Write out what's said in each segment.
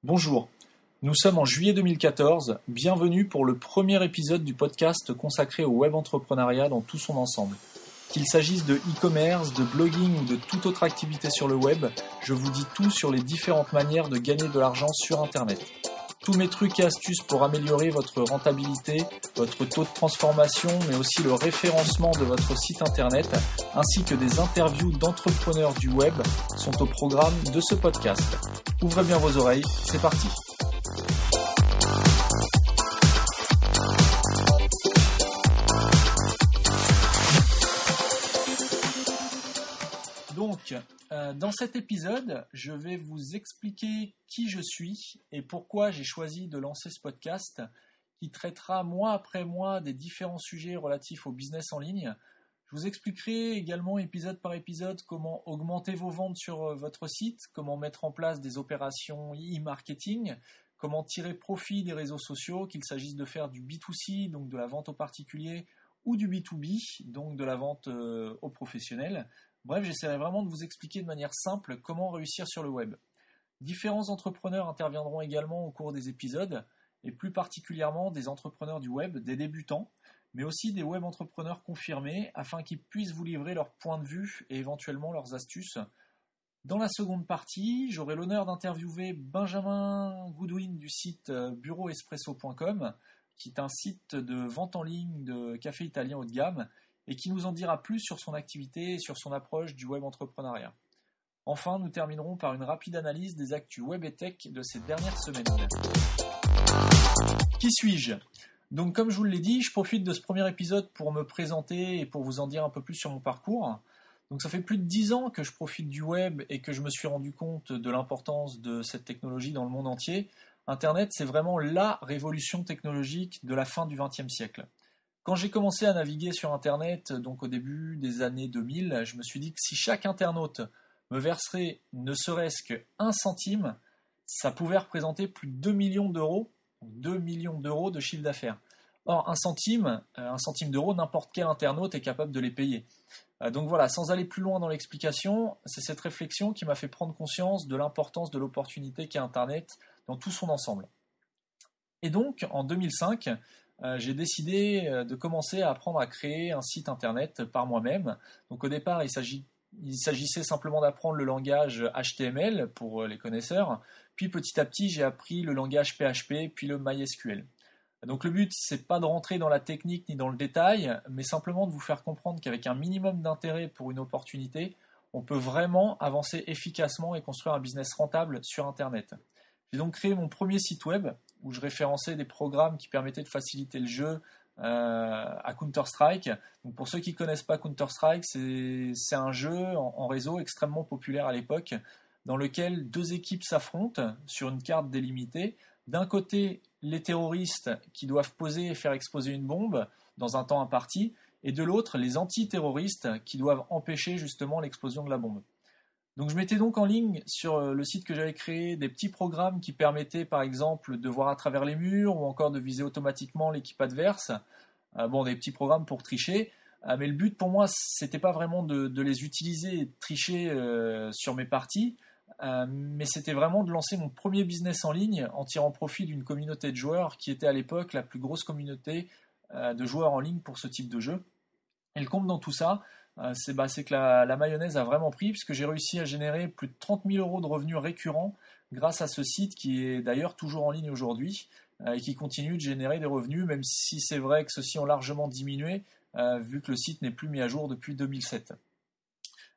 Bonjour, nous sommes en juillet 2014, bienvenue pour le premier épisode du podcast consacré au web entrepreneuriat dans tout son ensemble. Qu'il s'agisse de e-commerce, de blogging ou de toute autre activité sur le web, je vous dis tout sur les différentes manières de gagner de l'argent sur Internet. Tous mes trucs et astuces pour améliorer votre rentabilité, votre taux de transformation, mais aussi le référencement de votre site Internet, ainsi que des interviews d'entrepreneurs du web sont au programme de ce podcast. Ouvrez bien vos oreilles, c'est parti. Donc, dans cet épisode, je vais vous expliquer qui je suis et pourquoi j'ai choisi de lancer ce podcast qui traitera mois après mois des différents sujets relatifs au business en ligne. Je vous expliquerai également épisode par épisode comment augmenter vos ventes sur votre site, comment mettre en place des opérations e-marketing, comment tirer profit des réseaux sociaux, qu'il s'agisse de faire du B2C, donc de la vente aux particuliers, ou du B2B, donc de la vente aux professionnels. Bref, j'essaierai vraiment de vous expliquer de manière simple comment réussir sur le web. Différents entrepreneurs interviendront également au cours des épisodes, et plus particulièrement des entrepreneurs du web, des débutants, mais aussi des web entrepreneurs confirmés, afin qu'ils puissent vous livrer leur point de vue et éventuellement leurs astuces. Dans la seconde partie, j'aurai l'honneur d'interviewer Benjamin Goodwin du site bureauespresso.com, qui est un site de vente en ligne de café italien haut de gamme, et qui nous en dira plus sur son activité et sur son approche du web entrepreneuriat. Enfin, nous terminerons par une rapide analyse des actus web et tech de ces dernières semaines. Qui suis-je ? Donc, comme je vous l'ai dit, je profite de ce premier épisode pour me présenter et pour vous en dire un peu plus sur mon parcours. Donc, ça fait plus de 10 ans que je profite du web et que je me suis rendu compte de l'importance de cette technologie dans le monde entier. Internet, c'est vraiment la révolution technologique de la fin du XXe siècle. Quand j'ai commencé à naviguer sur Internet, donc au début des années 2000, je me suis dit que si chaque internaute me verserait ne serait-ce que 1 centime, ça pouvait représenter plus de 2 millions d'euros, 2 millions d'euros de chiffre d'affaires. Or, un centime d'euros, n'importe quel internaute est capable de les payer. Donc voilà, sans aller plus loin dans l'explication, c'est cette réflexion qui m'a fait prendre conscience de l'importance de l'opportunité qu'est Internet dans tout son ensemble. Et donc, en 2005, j'ai décidé de commencer à apprendre à créer un site internet par moi-même. Donc au départ, il s'agissait simplement d'apprendre le langage HTML pour les connaisseurs. Puis petit à petit, j'ai appris le langage PHP, puis le MySQL. Donc le but, c'est pas de rentrer dans la technique ni dans le détail, mais simplement de vous faire comprendre qu'avec un minimum d'intérêt pour une opportunité, on peut vraiment avancer efficacement et construire un business rentable sur Internet. J'ai donc créé mon premier site web où je référençais des programmes qui permettaient de faciliter le jeu à Counter-Strike. Donc pour ceux qui ne connaissent pas Counter-Strike, c'est un jeu en réseau extrêmement populaire à l'époque dans lequel 2 équipes s'affrontent sur une carte délimitée. D'un côté, les terroristes qui doivent poser et faire exploser une bombe dans un temps imparti, et de l'autre, les anti-terroristes qui doivent empêcher justement l'explosion de la bombe. Donc je mettais donc en ligne sur le site que j'avais créé des petits programmes qui permettaient par exemple de voir à travers les murs ou encore de viser automatiquement l'équipe adverse. Des petits programmes pour tricher. Mais le but pour moi, c'était pas vraiment de les utiliser et de tricher sur mes parties, mais c'était vraiment de lancer mon premier business en ligne en tirant profit d'une communauté de joueurs qui était à l'époque la plus grosse communauté de joueurs en ligne pour ce type de jeu. Et le comble dans tout ça, c'est que la mayonnaise a vraiment pris, puisque j'ai réussi à générer plus de 30 000 euros de revenus récurrents grâce à ce site qui est d'ailleurs toujours en ligne aujourd'hui et qui continue de générer des revenus, même si c'est vrai que ceux-ci ont largement diminué vu que le site n'est plus mis à jour depuis 2007.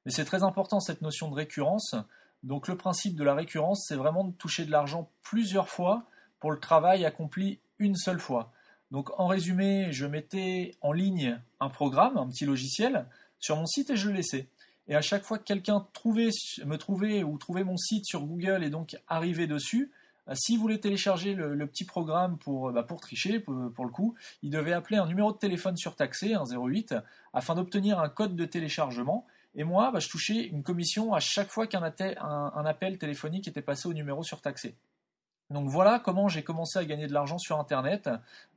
Mais c'est très important cette notion de récurrence. Donc le principe de la récurrence, c'est vraiment de toucher de l'argent plusieurs fois pour le travail accompli une seule fois. Donc en résumé, je mettais en ligne un programme, un petit logiciel, sur mon site et je le laissais. Et à chaque fois que quelqu'un me trouvait ou trouvait mon site sur Google et donc arrivait dessus, s'il voulait télécharger le petit programme pour tricher, pour le coup, il devait appeler un numéro de téléphone surtaxé, un 08, afin d'obtenir un code de téléchargement. Et moi, je touchais une commission à chaque fois qu'un appel téléphonique était passé au numéro surtaxé. Donc voilà comment j'ai commencé à gagner de l'argent sur Internet.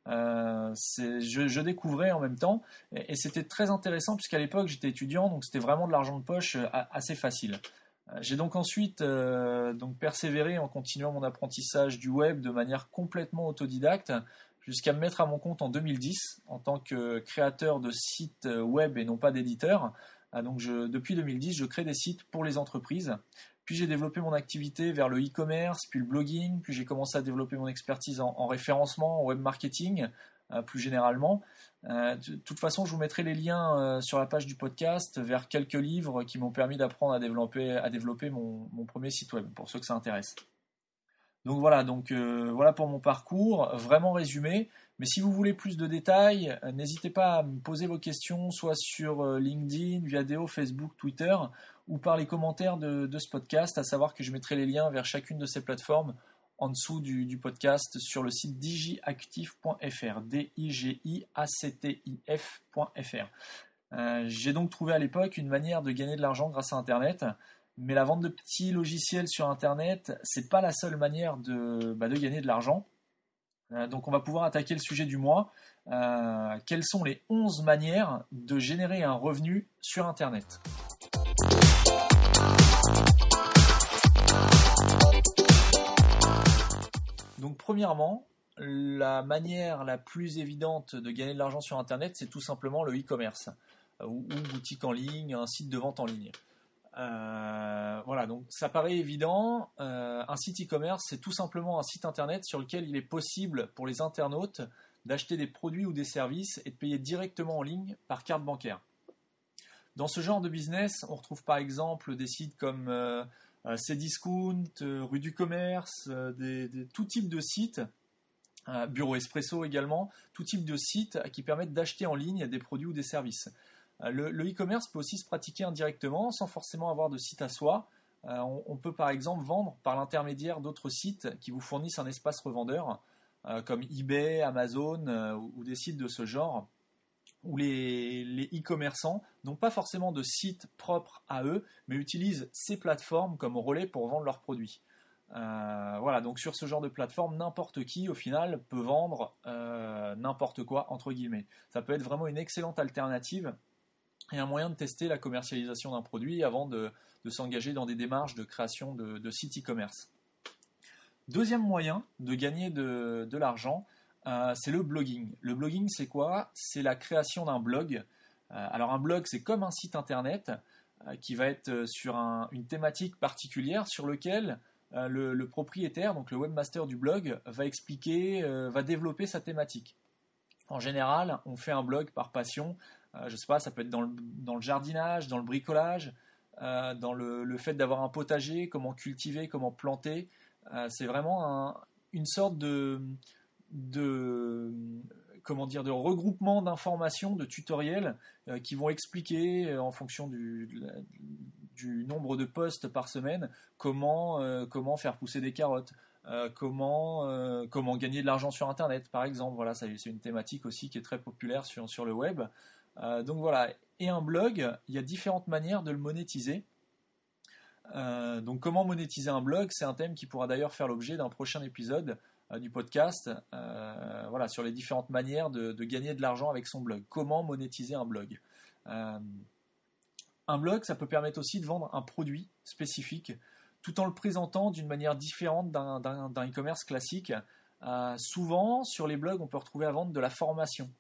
Je découvrais en même temps et c'était très intéressant puisqu'à l'époque j'étais étudiant, donc c'était vraiment de l'argent de poche assez facile. J'ai donc ensuite persévéré en continuant mon apprentissage du web de manière complètement autodidacte jusqu'à me mettre à mon compte en 2010 en tant que créateur de sites web et non pas d'éditeur. Depuis 2010, je crée des sites pour les entreprises. Puis j'ai développé mon activité vers le e-commerce, puis le blogging, puis j'ai commencé à développer mon expertise en référencement, en web marketing, plus généralement. De toute façon, je vous mettrai les liens sur la page du podcast vers quelques livres qui m'ont permis d'apprendre à développer mon premier site web, pour ceux que ça intéresse. Voilà pour mon parcours, vraiment résumé. Mais si vous voulez plus de détails, n'hésitez pas à me poser vos questions, soit sur LinkedIn, Viadeo, Facebook, Twitter, ou par les commentaires de ce podcast, à savoir que je mettrai les liens vers chacune de ces plateformes en dessous du podcast sur le site digiactif.fr, digiactif.fr. J'ai donc trouvé à l'époque une manière de gagner de l'argent grâce à Internet. Mais la vente de petits logiciels sur Internet, c'est pas la seule manière de gagner de l'argent. Donc on va pouvoir attaquer le sujet du mois. Quelles sont les 11 manières de générer un revenu sur Internet ? Donc premièrement, la manière la plus évidente de gagner de l'argent sur Internet, c'est tout simplement le e-commerce, ou boutique en ligne, un site de vente en ligne. Voilà, donc ça paraît évident. Un site e-commerce, c'est tout simplement un site internet sur lequel il est possible pour les internautes d'acheter des produits ou des services et de payer directement en ligne par carte bancaire. Dans ce genre de business, on retrouve par exemple des sites comme Cdiscount, Rue du Commerce, tout type de sites, Bureau Espresso également, tout type de sites qui permettent d'acheter en ligne des produits ou des services. Le e-commerce peut aussi se pratiquer indirectement sans forcément avoir de site à soi. On peut par exemple vendre par l'intermédiaire d'autres sites qui vous fournissent un espace revendeur comme eBay, Amazon ou des sites de ce genre où les e-commerçants n'ont pas forcément de site propre à eux mais utilisent ces plateformes comme relais pour vendre leurs produits. Voilà, donc sur ce genre de plateforme, n'importe qui au final peut vendre n'importe quoi entre guillemets. Ça peut être vraiment une excellente alternative et un moyen de tester la commercialisation d'un produit avant de s'engager dans des démarches de création de sites e-commerce. Deuxième moyen de gagner de l'argent, c'est le blogging. Le blogging, c'est quoi ? C'est la création d'un blog. Alors un blog, c'est comme un site internet qui va être sur une thématique particulière sur lequel le propriétaire, donc le webmaster du blog, va expliquer, va développer sa thématique. En général, on fait un blog par passion. Je sais pas, ça peut être dans le jardinage, dans le bricolage, dans le fait d'avoir un potager, comment cultiver, comment planter. C'est vraiment une sorte de regroupement d'informations, de tutoriels qui vont expliquer en fonction du nombre de posts par semaine comment faire pousser des carottes. Comment gagner de l'argent sur Internet, par exemple. Voilà, c'est une thématique aussi qui est très populaire sur le web. Donc voilà, et un blog, il y a différentes manières de le monétiser. Donc comment monétiser un blog, c'est un thème qui pourra d'ailleurs faire l'objet d'un prochain épisode du podcast, voilà, sur les différentes manières de gagner de l'argent avec son blog. Comment monétiser un blog. Un blog, ça peut permettre aussi de vendre un produit spécifique tout en le présentant d'une manière différente d'un e-commerce classique. Souvent, sur les blogs, on peut retrouver à vendre de la formation.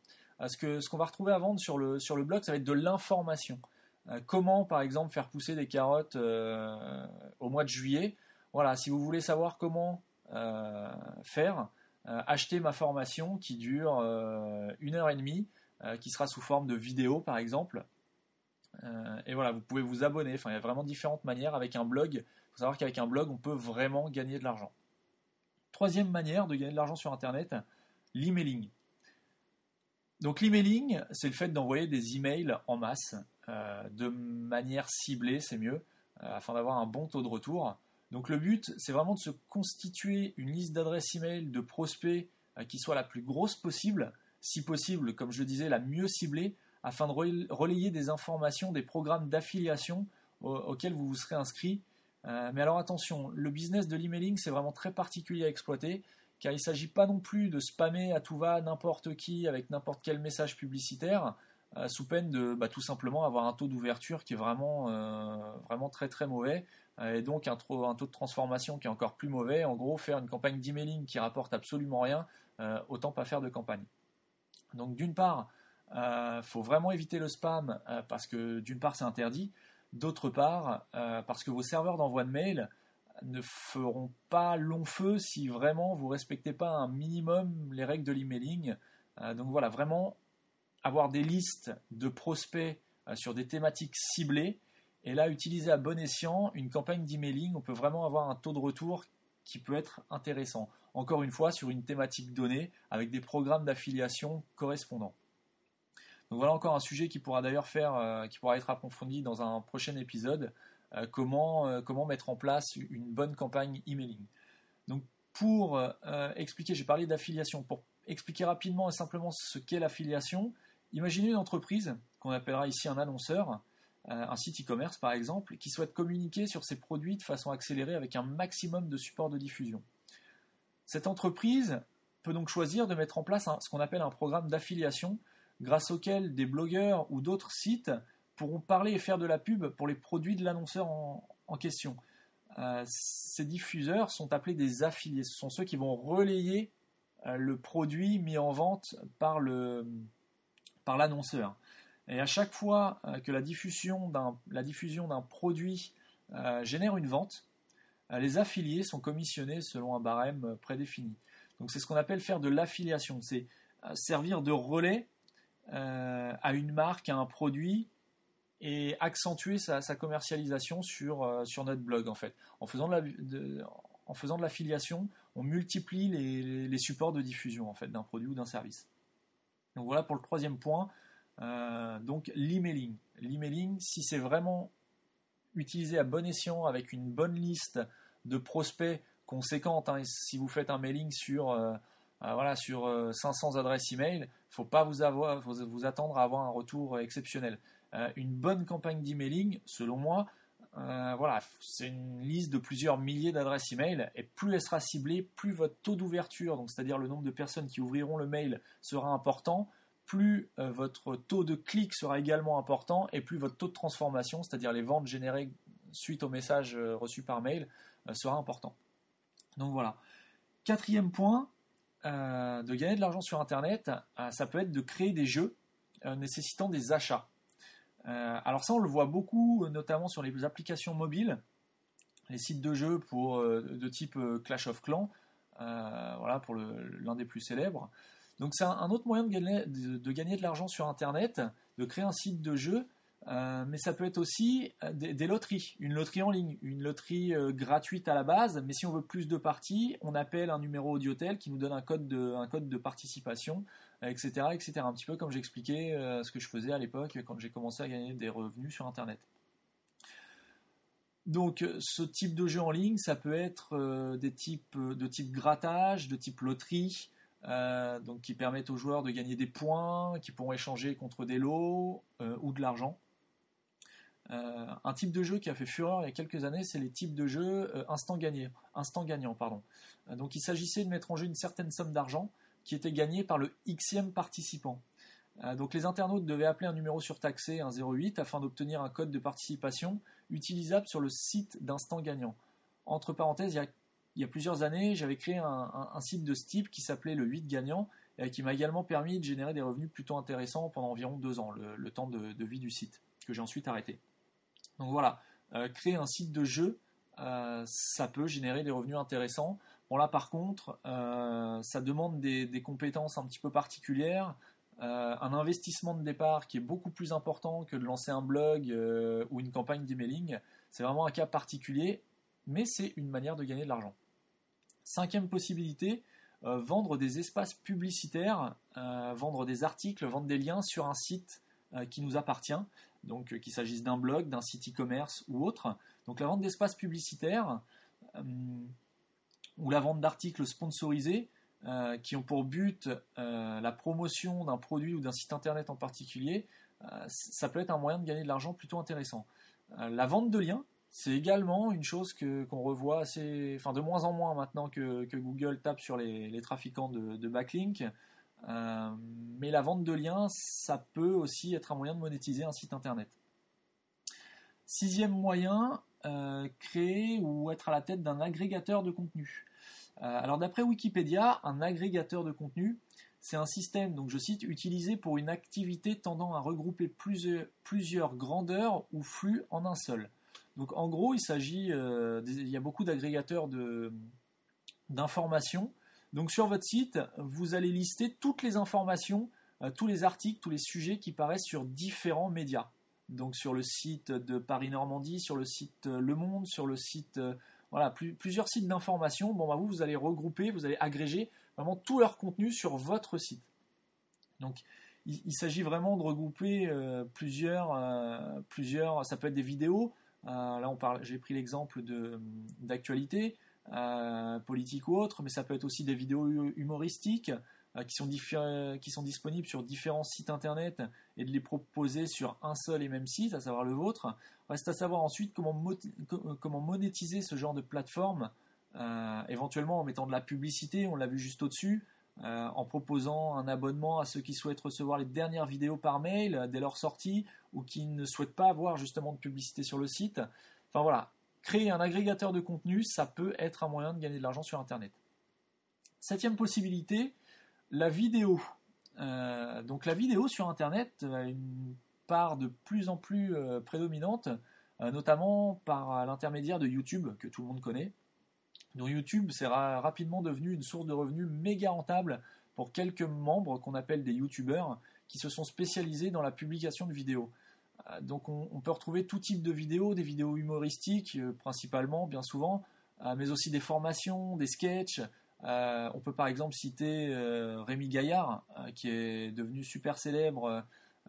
Ce qu'on va retrouver à vendre sur le blog, ça va être de l'information. Comment, par exemple, faire pousser des carottes au mois de juillet. Voilà, si vous voulez savoir comment faire, achetez ma formation qui dure 1h30, qui sera sous forme de vidéo, par exemple. Et voilà, vous pouvez vous abonner. Enfin, il y a vraiment différentes manières avec un blog. Il faut savoir qu'avec un blog, on peut vraiment gagner de l'argent. Troisième manière de gagner de l'argent sur Internet, l'emailing. Donc l'emailing, c'est le fait d'envoyer des emails en masse, de manière ciblée, c'est mieux, afin d'avoir un bon taux de retour. Donc le but, c'est vraiment de se constituer une liste d'adresses email de prospects qui soit la plus grosse possible, si possible, comme je le disais, la mieux ciblée, afin de relayer des informations, des programmes d'affiliation auxquels vous vous serez inscrit. Mais alors attention, le business de l'emailing, c'est vraiment très particulier à exploiter, car il ne s'agit pas non plus de spammer à tout va n'importe qui avec n'importe quel message publicitaire. sous peine de tout simplement avoir un taux d'ouverture qui est vraiment très très mauvais, et donc un taux de transformation qui est encore plus mauvais. En gros, faire une campagne d'emailing qui rapporte absolument rien, autant pas faire de campagne. Donc d'une part, faut vraiment éviter le spam, parce que d'une part c'est interdit, d'autre part parce que vos serveurs d'envoi de mail ne feront pas long feu si vraiment vous respectez pas un minimum les règles de l'emailing. Donc voilà, vraiment avoir des listes de prospects sur des thématiques ciblées, et là utiliser à bon escient une campagne d'emailing. On peut vraiment avoir un taux de retour qui peut être intéressant, encore une fois sur une thématique donnée avec des programmes d'affiliation correspondants. Donc voilà encore un sujet qui pourra d'ailleurs qui pourra être approfondi dans un prochain épisode, comment mettre en place une bonne campagne emailing. Donc pour expliquer, j'ai parlé d'affiliation, pour expliquer rapidement et simplement ce qu'est l'affiliation. Imaginez une entreprise qu'on appellera ici un annonceur, un site e-commerce par exemple, qui souhaite communiquer sur ses produits de façon accélérée avec un maximum de supports de diffusion. Cette entreprise peut donc choisir de mettre en place ce qu'on appelle un programme d'affiliation, grâce auquel des blogueurs ou d'autres sites pourront parler et faire de la pub pour les produits de l'annonceur en question. Ces diffuseurs sont appelés des affiliés. Ce sont ceux qui vont relayer le produit mis en vente par l'annonceur. Et à chaque fois que la diffusion d'un produit génère une vente, les affiliés sont commissionnés selon un barème prédéfini. Donc c'est ce qu'on appelle faire de l'affiliation. C'est servir de relais à une marque, à un produit, et accentuer sa commercialisation sur notre blog en fait. En faisant de l'affiliation, on multiplie les supports de diffusion en fait d'un produit ou d'un service. Donc voilà pour le troisième point. Donc l'emailing. L'emailing, si c'est vraiment utilisé à bon escient avec une bonne liste de prospects conséquente, hein, si vous faites un mailing sur 500 adresses email, il ne faut pas vous attendre à avoir un retour exceptionnel. Une bonne campagne d'emailing, selon moi, c'est une liste de plusieurs milliers d'adresses email, et plus elle sera ciblée, plus votre taux d'ouverture, donc c'est-à-dire le nombre de personnes qui ouvriront le mail, sera important, plus votre taux de clic sera également important, et plus votre taux de transformation, c'est-à-dire les ventes générées suite au message reçu par mail, sera important. Donc voilà. Quatrième point, de gagner de l'argent sur Internet, ça peut être de créer des jeux nécessitant des achats. Alors ça, on le voit beaucoup, notamment sur les applications mobiles, les sites de jeux de type Clash of Clans, pour l'un des plus célèbres. Donc c'est un autre moyen de gagner de l'argent sur Internet, de créer un site de jeu, mais ça peut être aussi des loteries, une loterie en ligne, une loterie gratuite à la base, mais si on veut plus de parties, on appelle un numéro Audiotel qui nous donne un code de participation, etc., etc. Un petit peu comme j'expliquais ce que je faisais à l'époque quand j'ai commencé à gagner des revenus sur Internet. Donc ce type de jeu en ligne, ça peut être de type grattage, de type loterie, donc qui permettent aux joueurs de gagner des points, qui pourront échanger contre des lots ou de l'argent. Un type de jeu qui a fait fureur il y a quelques années, c'est les types de jeux instant gagnant. Donc il s'agissait de mettre en jeu une certaine somme d'argent qui était gagnée par le xème participant. Donc les internautes devaient appeler un numéro surtaxé, un 08, afin d'obtenir un code de participation utilisable sur le site d'instant gagnant. Entre parenthèses, il y a plusieurs années, j'avais créé un site de ce type qui s'appelait le 8 gagnant, et qui m'a également permis de générer des revenus plutôt intéressants pendant environ 2 ans, le temps de vie du site, que j'ai ensuite arrêté. Donc voilà, créer un site de jeu, ça peut générer des revenus intéressants. Bon là par contre, ça demande des compétences un petit peu particulières, un investissement de départ qui est beaucoup plus important que de lancer un blog ou une campagne d'emailing. C'est vraiment un cas particulier, mais c'est une manière de gagner de l'argent. Cinquième possibilité, vendre des espaces publicitaires, vendre des articles, vendre des liens sur un site qui nous appartient, donc qu'il s'agisse d'un blog, d'un site e-commerce ou autre. Donc la vente d'espaces publicitaires ou la vente d'articles sponsorisés qui ont pour but la promotion d'un produit ou d'un site internet en particulier, ça peut être un moyen de gagner de l'argent plutôt intéressant. La vente de liens, c'est également une chose qu'on revoit de moins en moins maintenant que Google tape sur les trafiquants de backlink. Mais la vente de liens, ça peut aussi être un moyen de monétiser un site internet. Sixième moyen, créer ou être à la tête d'un agrégateur de contenu. Alors d'après Wikipédia, un agrégateur de contenu, c'est un système, donc je cite, utilisé pour une activité tendant à regrouper plusieurs grandeurs ou flux en un seul. Donc en gros, il y a beaucoup d'agrégateurs d'informations. Donc sur votre site, vous allez lister toutes les informations, tous les articles, tous les sujets qui paraissent sur différents médias. Donc sur le site de Paris-Normandie, sur le site Le Monde, sur le site voilà, plusieurs sites d'information. Bon, bah vous allez regrouper, vous allez agréger vraiment tout leur contenu sur votre site. Donc, il s'agit vraiment de regrouper plusieurs. Ça peut être des vidéos. Là, j'ai pris l'exemple d'actualité, politique ou autre, mais ça peut être aussi des vidéos humoristiques qui sont disponibles sur différents sites internet et de les proposer sur un seul et même site, à savoir le vôtre. Reste à savoir ensuite comment monétiser ce genre de plateforme, éventuellement en mettant de la publicité, on l'a vu juste au-dessus, en proposant un abonnement à ceux qui souhaitent recevoir les dernières vidéos par mail dès leur sortie ou qui ne souhaitent pas avoir justement de publicité sur le site. Enfin voilà, créer un agrégateur de contenu, ça peut être un moyen de gagner de l'argent sur Internet. Septième possibilité, la vidéo. Donc la vidéo sur Internet a une part de plus en plus prédominante, notamment par l'intermédiaire de YouTube, que tout le monde connaît. Donc YouTube, c'est rapidement devenu une source de revenus méga rentable pour quelques membres qu'on appelle des YouTubeurs qui se sont spécialisés dans la publication de vidéos. Donc on peut retrouver tout type de vidéos, des vidéos humoristiques principalement, bien souvent, mais aussi des formations, des sketchs. On peut par exemple citer Rémi Gaillard, qui est devenu super célèbre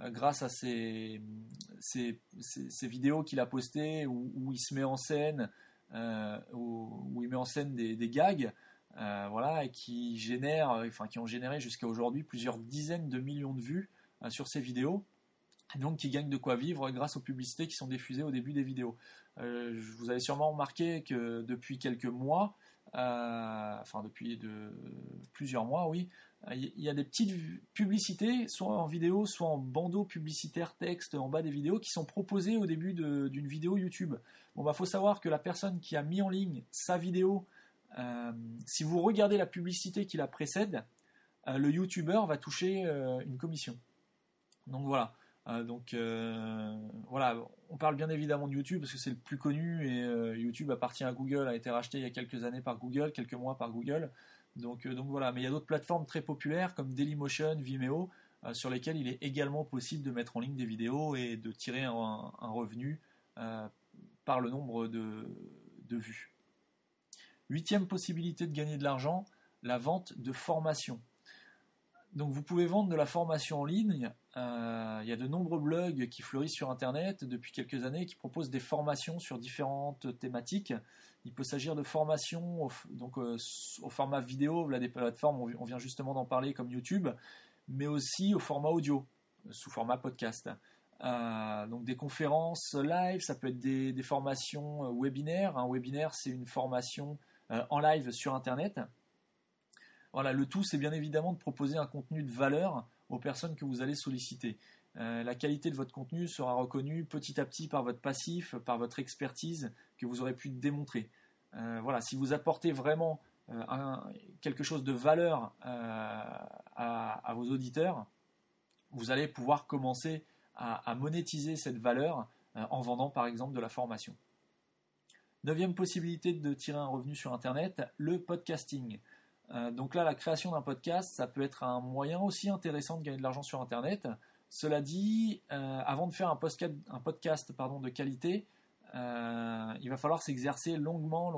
grâce à ses vidéos qu'il a postées où il se met en scène, où il met en scène des gags, voilà, et qui ont généré jusqu'à aujourd'hui plusieurs dizaines de millions de vues sur ces vidéos. Et donc qui gagnent de quoi vivre grâce aux publicités qui sont diffusées au début des vidéos. Vous avez sûrement remarqué que depuis quelques mois, depuis plusieurs mois, oui, il y a des petites publicités, soit en vidéo, soit en bandeau publicitaire texte en bas des vidéos, qui sont proposées au début d'une vidéo YouTube. Bon, faut savoir que la personne qui a mis en ligne sa vidéo, si vous regardez la publicité qui la précède, le YouTuber va toucher une commission. Donc voilà. Voilà, on parle bien évidemment de YouTube parce que c'est le plus connu et YouTube appartient à Google, a été racheté il y a quelques années par Google, quelques mois par Google. Donc voilà, mais il y a d'autres plateformes très populaires comme Dailymotion, Vimeo, sur lesquelles il est également possible de mettre en ligne des vidéos et de tirer un revenu par le nombre de vues. Huitième possibilité de gagner de l'argent, la vente de formation. Donc vous pouvez vendre de la formation en ligne. Il y a de nombreux blogs qui fleurissent sur Internet depuis quelques années qui proposent des formations sur différentes thématiques. Il peut s'agir de formations au format vidéo, là des plateformes, on vient justement d'en parler comme YouTube, mais aussi au format audio, sous format podcast. Donc des conférences live, ça peut être des formations webinaires. Un webinaire, c'est une formation en live sur Internet. Voilà, le tout, c'est bien évidemment de proposer un contenu de valeur aux personnes que vous allez solliciter. La qualité de votre contenu sera reconnue petit à petit par votre passif, par votre expertise que vous aurez pu démontrer. Voilà, si vous apportez vraiment quelque chose de valeur à vos auditeurs, vous allez pouvoir commencer à monétiser cette valeur en vendant par exemple de la formation. Neuvième possibilité de tirer un revenu sur Internet, le podcasting. Donc là, la création d'un podcast, ça peut être un moyen aussi intéressant de gagner de l'argent sur Internet. Cela dit, avant de faire un podcast de qualité, il va falloir s'exercer longuement.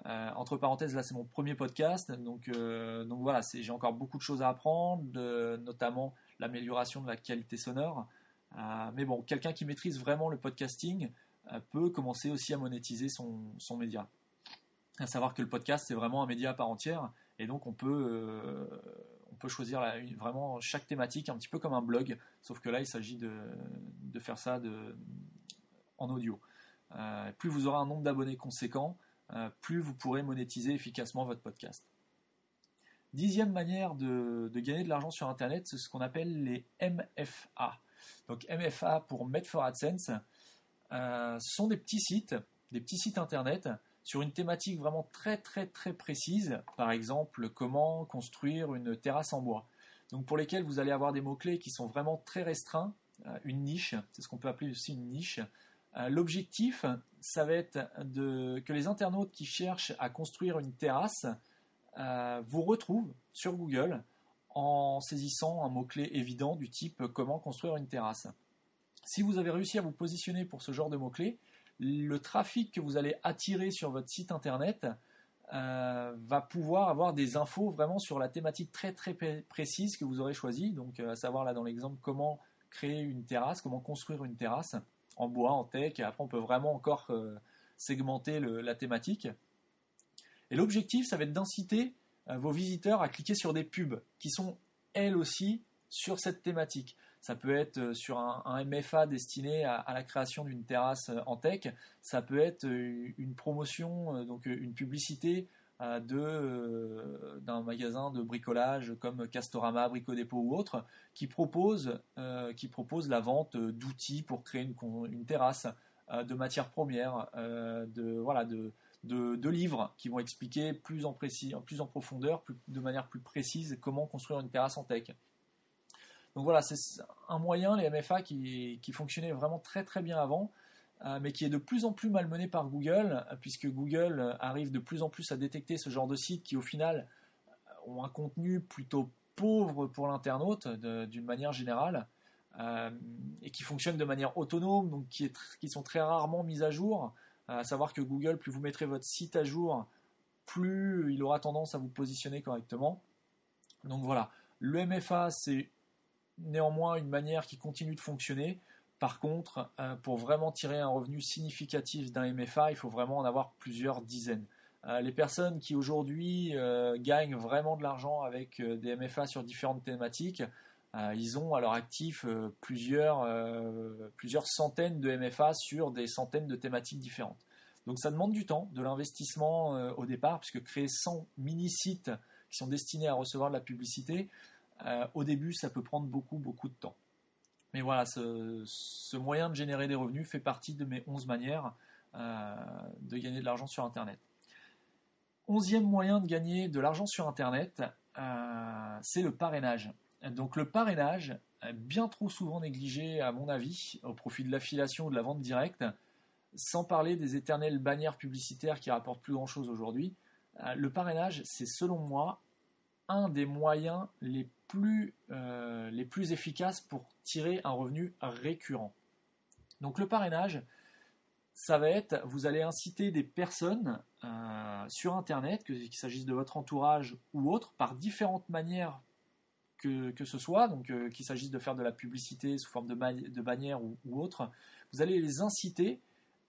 Entre parenthèses, là, c'est mon premier podcast, donc voilà, j'ai encore beaucoup de choses à apprendre, notamment l'amélioration de la qualité sonore. Mais bon, quelqu'un qui maîtrise vraiment le podcasting peut commencer aussi à monétiser son média. À savoir que le podcast, c'est vraiment un média à part entière, et donc on peut choisir vraiment chaque thématique, un petit peu comme un blog, sauf que là, il s'agit de faire ça en audio. Plus vous aurez un nombre d'abonnés conséquent, plus vous pourrez monétiser efficacement votre podcast. 10e manière de gagner de l'argent sur Internet, c'est ce qu'on appelle les MFA. Donc MFA pour Made for AdSense, ce sont des petits sites Internet sur une thématique vraiment très très très précise, par exemple comment construire une terrasse en bois. Donc pour lesquels vous allez avoir des mots-clés qui sont vraiment très restreints, une niche, c'est ce qu'on peut appeler aussi une niche. L'objectif, ça va être que les internautes qui cherchent à construire une terrasse vous retrouvent sur Google en saisissant un mot-clé évident du type comment construire une terrasse. Si vous avez réussi à vous positionner pour ce genre de mots-clés, le trafic que vous allez attirer sur votre site internet va pouvoir avoir des infos vraiment sur la thématique très très précise que vous aurez choisie. Donc à savoir là dans l'exemple comment créer une terrasse, comment construire une terrasse en bois, en teak. Après on peut vraiment encore segmenter la thématique. Et l'objectif ça va être d'inciter vos visiteurs à cliquer sur des pubs qui sont elles aussi sur cette thématique. Ça peut être sur un MFA destiné à la création d'une terrasse en tech. Ça peut être une promotion, donc une publicité d'un magasin de bricolage comme Castorama, Brico Dépôt ou autre, qui propose la vente d'outils pour créer une terrasse, de matières premières, de livres qui vont expliquer plus en profondeur, de manière plus précise, comment construire une terrasse en tech. Donc voilà, c'est un moyen, les MFA, qui fonctionnait vraiment très très bien avant, mais qui est de plus en plus malmené par Google, puisque Google arrive de plus en plus à détecter ce genre de sites qui au final ont un contenu plutôt pauvre pour l'internaute d'une manière générale, et qui fonctionnent de manière autonome, donc qui sont très rarement mises à jour. À savoir que Google, plus vous mettrez votre site à jour, plus il aura tendance à vous positionner correctement. Donc voilà, le MFA c'est néanmoins une manière qui continue de fonctionner. Par contre, pour vraiment tirer un revenu significatif d'un MFA, il faut vraiment en avoir plusieurs dizaines. Les personnes qui aujourd'hui gagnent vraiment de l'argent avec des MFA sur différentes thématiques, ils ont à leur actif plusieurs centaines de MFA sur des centaines de thématiques différentes. Donc ça demande du temps, de l'investissement au départ, puisque créer 100 mini-sites qui sont destinés à recevoir de la publicité, au début, ça peut prendre beaucoup, beaucoup de temps. Mais voilà, ce moyen de générer des revenus fait partie de mes 11 manières de gagner de l'argent sur Internet. 11e moyen de gagner de l'argent sur Internet, c'est le parrainage. Donc le parrainage, bien trop souvent négligé à mon avis, au profit de l'affiliation ou de la vente directe, sans parler des éternelles bannières publicitaires qui rapportent plus grand-chose aujourd'hui. Le parrainage, c'est selon moi un des moyens les plus efficaces pour tirer un revenu récurrent. Donc le parrainage, ça va être, vous allez inciter des personnes sur Internet, qu'il s'agisse de votre entourage ou autre, par différentes manières que ce soit, donc qu'il s'agisse de faire de la publicité sous forme de bannière ou autre, vous allez les inciter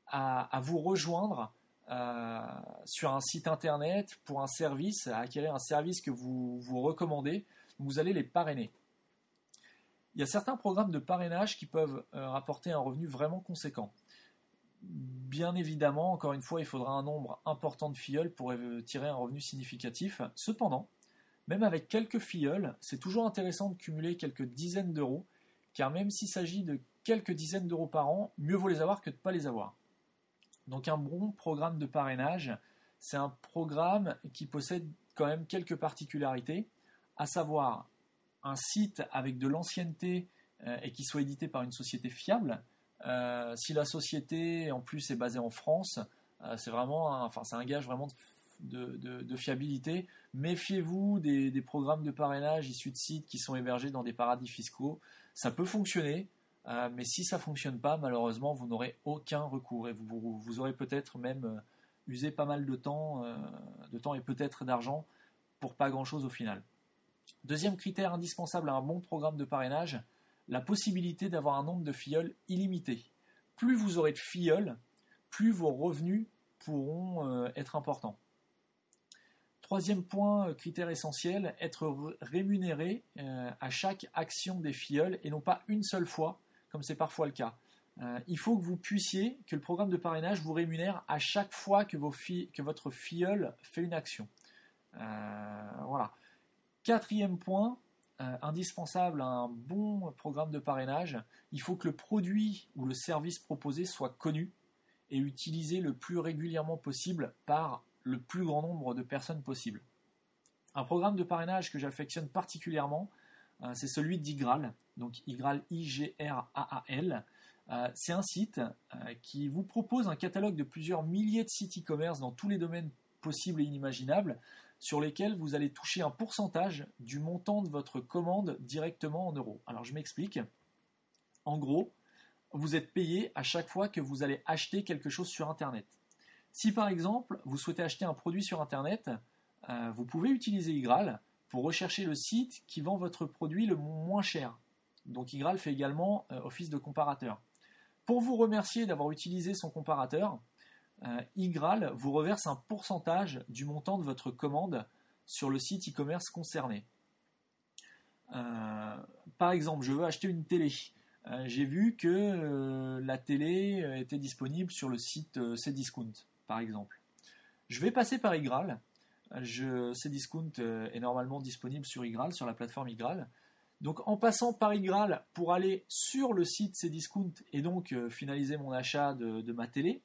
à vous rejoindre sur un site internet pour un service, à acquérir un service que vous recommandez, vous allez les parrainer. Il y a certains programmes de parrainage qui peuvent rapporter un revenu vraiment conséquent. Bien évidemment, encore une fois, il faudra un nombre important de filleuls pour tirer un revenu significatif. Cependant, même avec quelques filleuls, c'est toujours intéressant de cumuler quelques dizaines d'euros, car même s'il s'agit de quelques dizaines d'euros par an, mieux vaut les avoir que de ne pas les avoir. Donc un bon programme de parrainage, c'est un programme qui possède quand même quelques particularités, à savoir un site avec de l'ancienneté et qui soit édité par une société fiable. Si la société en plus est basée en France, c'est un gage vraiment de fiabilité. Méfiez-vous des programmes de parrainage issus de sites qui sont hébergés dans des paradis fiscaux. Ça peut fonctionner, mais si ça ne fonctionne pas, malheureusement, vous n'aurez aucun recours et vous aurez peut-être même usé pas mal de temps et peut-être d'argent pour pas grand-chose au final. Deuxième critère indispensable à un bon programme de parrainage, la possibilité d'avoir un nombre de filleuls illimité. Plus vous aurez de filleuls, plus vos revenus pourront être importants. Troisième point, critère essentiel, être rémunéré à chaque action des filleuls et non pas une seule fois, comme c'est parfois le cas. Il faut que vous puissiez, que le programme de parrainage vous rémunère à chaque fois que votre filleul fait une action. Voilà. Quatrième point, indispensable à un bon programme de parrainage, il faut que le produit ou le service proposé soit connu et utilisé le plus régulièrement possible par le plus grand nombre de personnes possible. Un programme de parrainage que j'affectionne particulièrement, c'est celui d'Igral, donc Igral, I-G-R-A-A-L. C'est un site qui vous propose un catalogue de plusieurs milliers de sites e-commerce dans tous les domaines possibles et inimaginables, sur lesquels vous allez toucher un pourcentage du montant de votre commande directement en euros. Alors je m'explique. En gros, vous êtes payé à chaque fois que vous allez acheter quelque chose sur Internet. Si par exemple, vous souhaitez acheter un produit sur Internet, vous pouvez utiliser Igral pour rechercher le site qui vend votre produit le moins cher. Donc Igral fait également office de comparateur. Pour vous remercier d'avoir utilisé son comparateur, Igral vous reverse un pourcentage du montant de votre commande sur le site e-commerce concerné. Par exemple, je veux acheter une télé. J'ai vu que la télé était disponible sur le site Cdiscount, par exemple. Je vais passer par Igral. Cdiscount est normalement disponible sur Igral, sur la plateforme Igral. Donc en passant par Igral pour aller sur le site Cdiscount et donc finaliser mon achat de ma télé,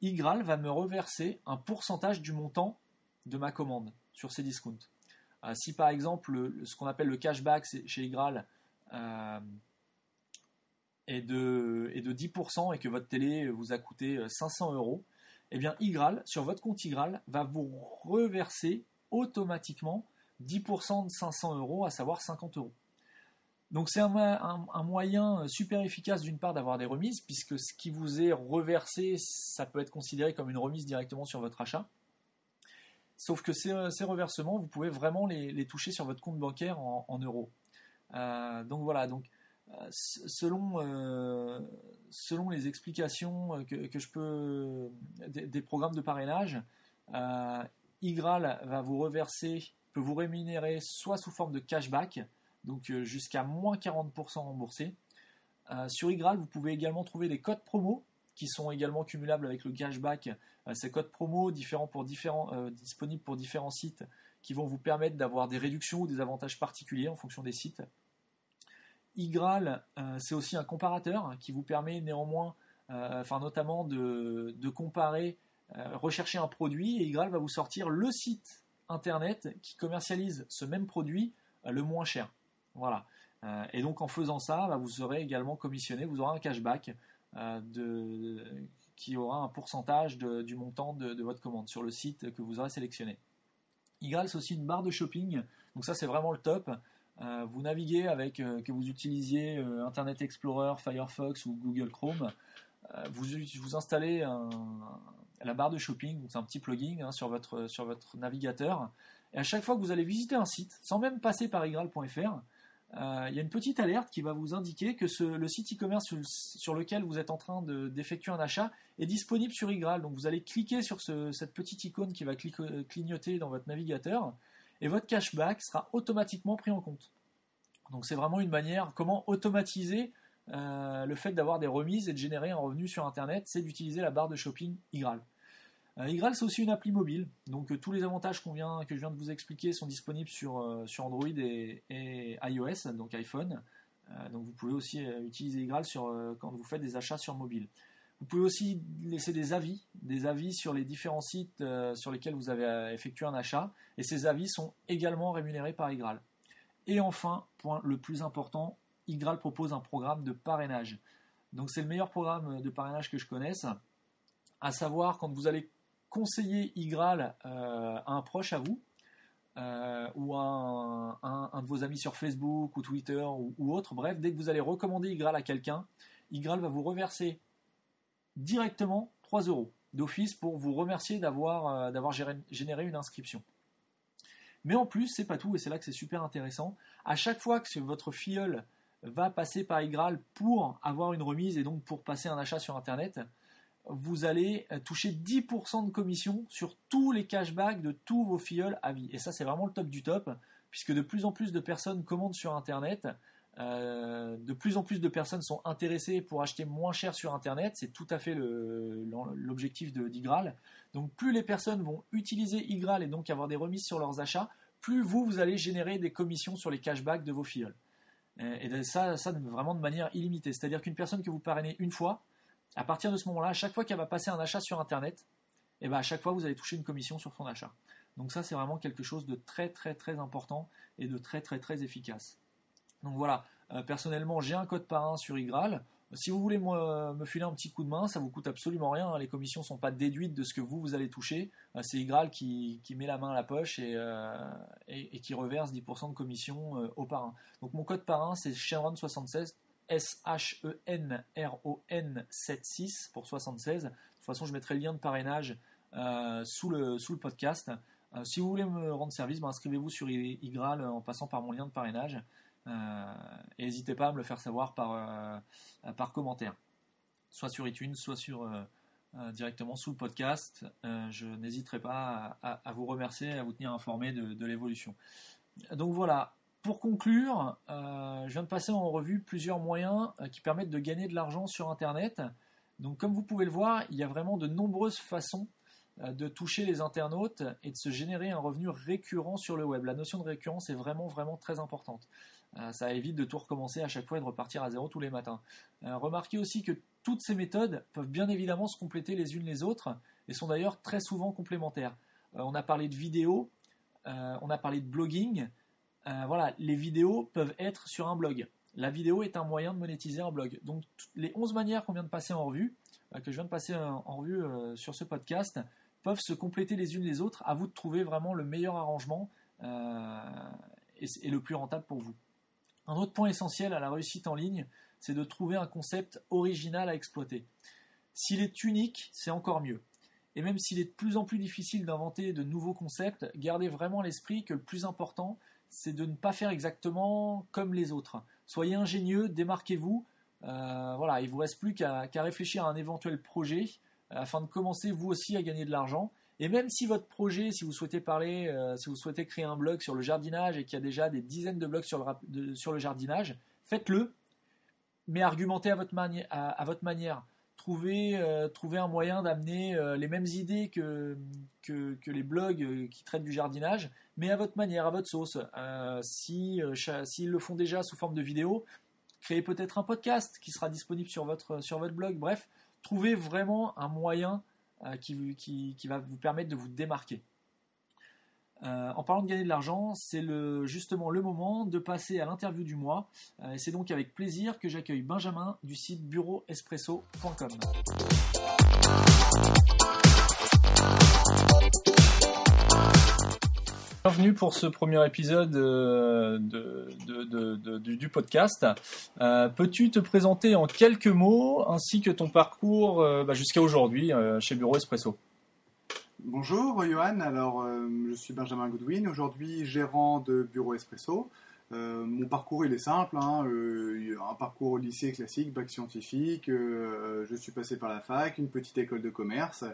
Igral va me reverser un pourcentage du montant de ma commande sur Cdiscount. Si par exemple ce qu'on appelle le cashback chez Igral est de 10% et que votre télé vous a coûté 500 €, eh bien Igral, sur votre compte Igral, va vous reverser automatiquement 10% de 500 €, à savoir 50 €. Donc c'est un moyen super efficace d'une part d'avoir des remises, puisque ce qui vous est reversé, ça peut être considéré comme une remise directement sur votre achat. Sauf que ces reversements, vous pouvez vraiment les toucher sur votre compte bancaire en euros. Donc voilà, selon les explications que je peux des programmes de parrainage, Igral va vous reverser, peut vous rémunérer soit sous forme de cashback, donc jusqu'à moins 40% remboursé. Sur Igral, vous pouvez également trouver des codes promo qui sont également cumulables avec le cashback. Ces codes promo disponibles pour différents sites qui vont vous permettre d'avoir des réductions ou des avantages particuliers en fonction des sites. Igral, c'est aussi un comparateur qui vous permet néanmoins, notamment de comparer, rechercher un produit, et Igral va vous sortir le site internet qui commercialise ce même produit le moins cher. Voilà. Et donc en faisant ça, vous serez également commissionné, vous aurez un cashback qui aura un pourcentage du montant de votre commande sur le site que vous aurez sélectionné. Igral, c'est aussi une barre de shopping, donc ça c'est vraiment le top. Vous naviguez avec, que vous utilisiez Internet Explorer, Firefox ou Google Chrome, vous installez la barre de shopping, donc c'est un petit plugin sur votre navigateur, et à chaque fois que vous allez visiter un site, sans même passer par igral.fr, il y a une petite alerte qui va vous indiquer que le site e-commerce sur lequel vous êtes en train d'effectuer un achat est disponible sur Igral. Donc vous allez cliquer sur cette petite icône qui va clignoter dans votre navigateur, et votre cashback sera automatiquement pris en compte. Donc c'est vraiment une manière, comment automatiser le fait d'avoir des remises et de générer un revenu sur Internet, c'est d'utiliser la barre de shopping Igral. Igral, c'est aussi une appli mobile, donc tous les avantages que je viens de vous expliquer sont disponibles sur Android et iOS, donc iPhone. Donc vous pouvez aussi utiliser Igral quand vous faites des achats sur mobile. Vous pouvez aussi laisser des avis sur les différents sites sur lesquels vous avez effectué un achat, et ces avis sont également rémunérés par Igral. Et enfin, point le plus important, Igral propose un programme de parrainage. Donc c'est le meilleur programme de parrainage que je connaisse, à savoir quand vous allez conseiller Igral à un proche à vous, ou à un de vos amis sur Facebook ou Twitter ou autre, bref, dès que vous allez recommander Igral à quelqu'un, Igral va vous reverser directement 3 € d'office pour vous remercier d'avoir généré une inscription. Mais en plus, c'est pas tout, et c'est là que c'est super intéressant. À chaque fois que votre filleul va passer par Igral pour avoir une remise et donc pour passer un achat sur Internet, vous allez toucher 10% de commission sur tous les cashbacks de tous vos filleuls à vie. Et ça, c'est vraiment le top du top, puisque de plus en plus de personnes commandent sur Internet. De plus en plus de personnes sont intéressées pour acheter moins cher sur Internet. C'est tout à fait l'objectif d'Igral. Donc plus les personnes vont utiliser Igral et donc avoir des remises sur leurs achats, plus vous allez générer des commissions sur les cashbacks de vos filleuls. Et ça vraiment de manière illimitée. C'est-à-dire qu'une personne que vous parrainez une fois, à partir de ce moment-là, à chaque fois qu'elle va passer un achat sur Internet, et ben à chaque fois vous allez toucher une commission sur son achat. Donc ça, c'est vraiment quelque chose de très très très important et de très très très efficace. Donc voilà, personnellement, j'ai un code parrain sur Igral. Si vous voulez me filer un petit coup de main, ça vous coûte absolument rien. Les commissions ne sont pas déduites de ce que vous allez toucher. C'est Igral qui met la main à la poche et qui reverse 10% de commission au parrain. Donc mon code parrain, c'est Shenron76, SHENRON76 pour 76. De toute façon, je mettrai le lien de parrainage sous le podcast. Si vous voulez me rendre service, inscrivez-vous sur Igral en passant par mon lien de parrainage. Et n'hésitez pas à me le faire savoir par commentaire, soit sur iTunes, soit directement sous le podcast. Je n'hésiterai pas à vous remercier et à vous tenir informé de l'évolution. Donc voilà, pour conclure, je viens de passer en revue plusieurs moyens qui permettent de gagner de l'argent sur Internet. Donc comme vous pouvez le voir, il y a vraiment de nombreuses façons de toucher les internautes et de se générer un revenu récurrent sur le web. La notion de récurrence est vraiment vraiment très importante. Ça évite de tout recommencer à chaque fois et de repartir à zéro tous les matins. Remarquez aussi que toutes ces méthodes peuvent bien évidemment se compléter les unes les autres et sont d'ailleurs très souvent complémentaires. On a parlé de vidéos, on a parlé de blogging. Voilà, les vidéos peuvent être sur un blog. La vidéo est un moyen de monétiser un blog. Donc les 11 manières qu'on vient de passer en revue, que je viens de passer en revue sur ce podcast, peuvent se compléter les unes les autres. À vous de trouver vraiment le meilleur arrangement et le plus rentable pour vous. Un autre point essentiel à la réussite en ligne, c'est de trouver un concept original à exploiter. S'il est unique, c'est encore mieux. Et même s'il est de plus en plus difficile d'inventer de nouveaux concepts, gardez vraiment à l'esprit que le plus important, c'est de ne pas faire exactement comme les autres. Soyez ingénieux, démarquez-vous. Voilà, il ne vous reste plus qu'à réfléchir à un éventuel projet afin de commencer vous aussi à gagner de l'argent. Et même si votre projet, si vous souhaitez si vous souhaitez créer un blog sur le jardinage et qu'il y a déjà des dizaines de blogs sur le jardinage, faites-le, mais argumentez à votre manière. Trouvez un moyen d'amener les mêmes idées que les blogs qui traitent du jardinage, mais à votre manière, à votre sauce. S'ils le font déjà sous forme de vidéo, créez peut-être un podcast qui sera disponible sur votre blog. Bref, trouvez vraiment un moyen qui va vous permettre de vous démarquer. En parlant de gagner de l'argent, c'est justement le moment de passer à l'interview du mois. Et c'est donc avec plaisir que j'accueille Benjamin du site bureauespresso.com. Bienvenue pour ce premier épisode du podcast. Peux-tu te présenter en quelques mots ainsi que ton parcours jusqu'à aujourd'hui chez Bureau Espresso ? Bonjour Johan, alors je suis Benjamin Goodwin, aujourd'hui gérant de Bureau Espresso. Mon parcours il est simple, un parcours au lycée classique, bac scientifique, je suis passé par la fac, une petite école de commerce.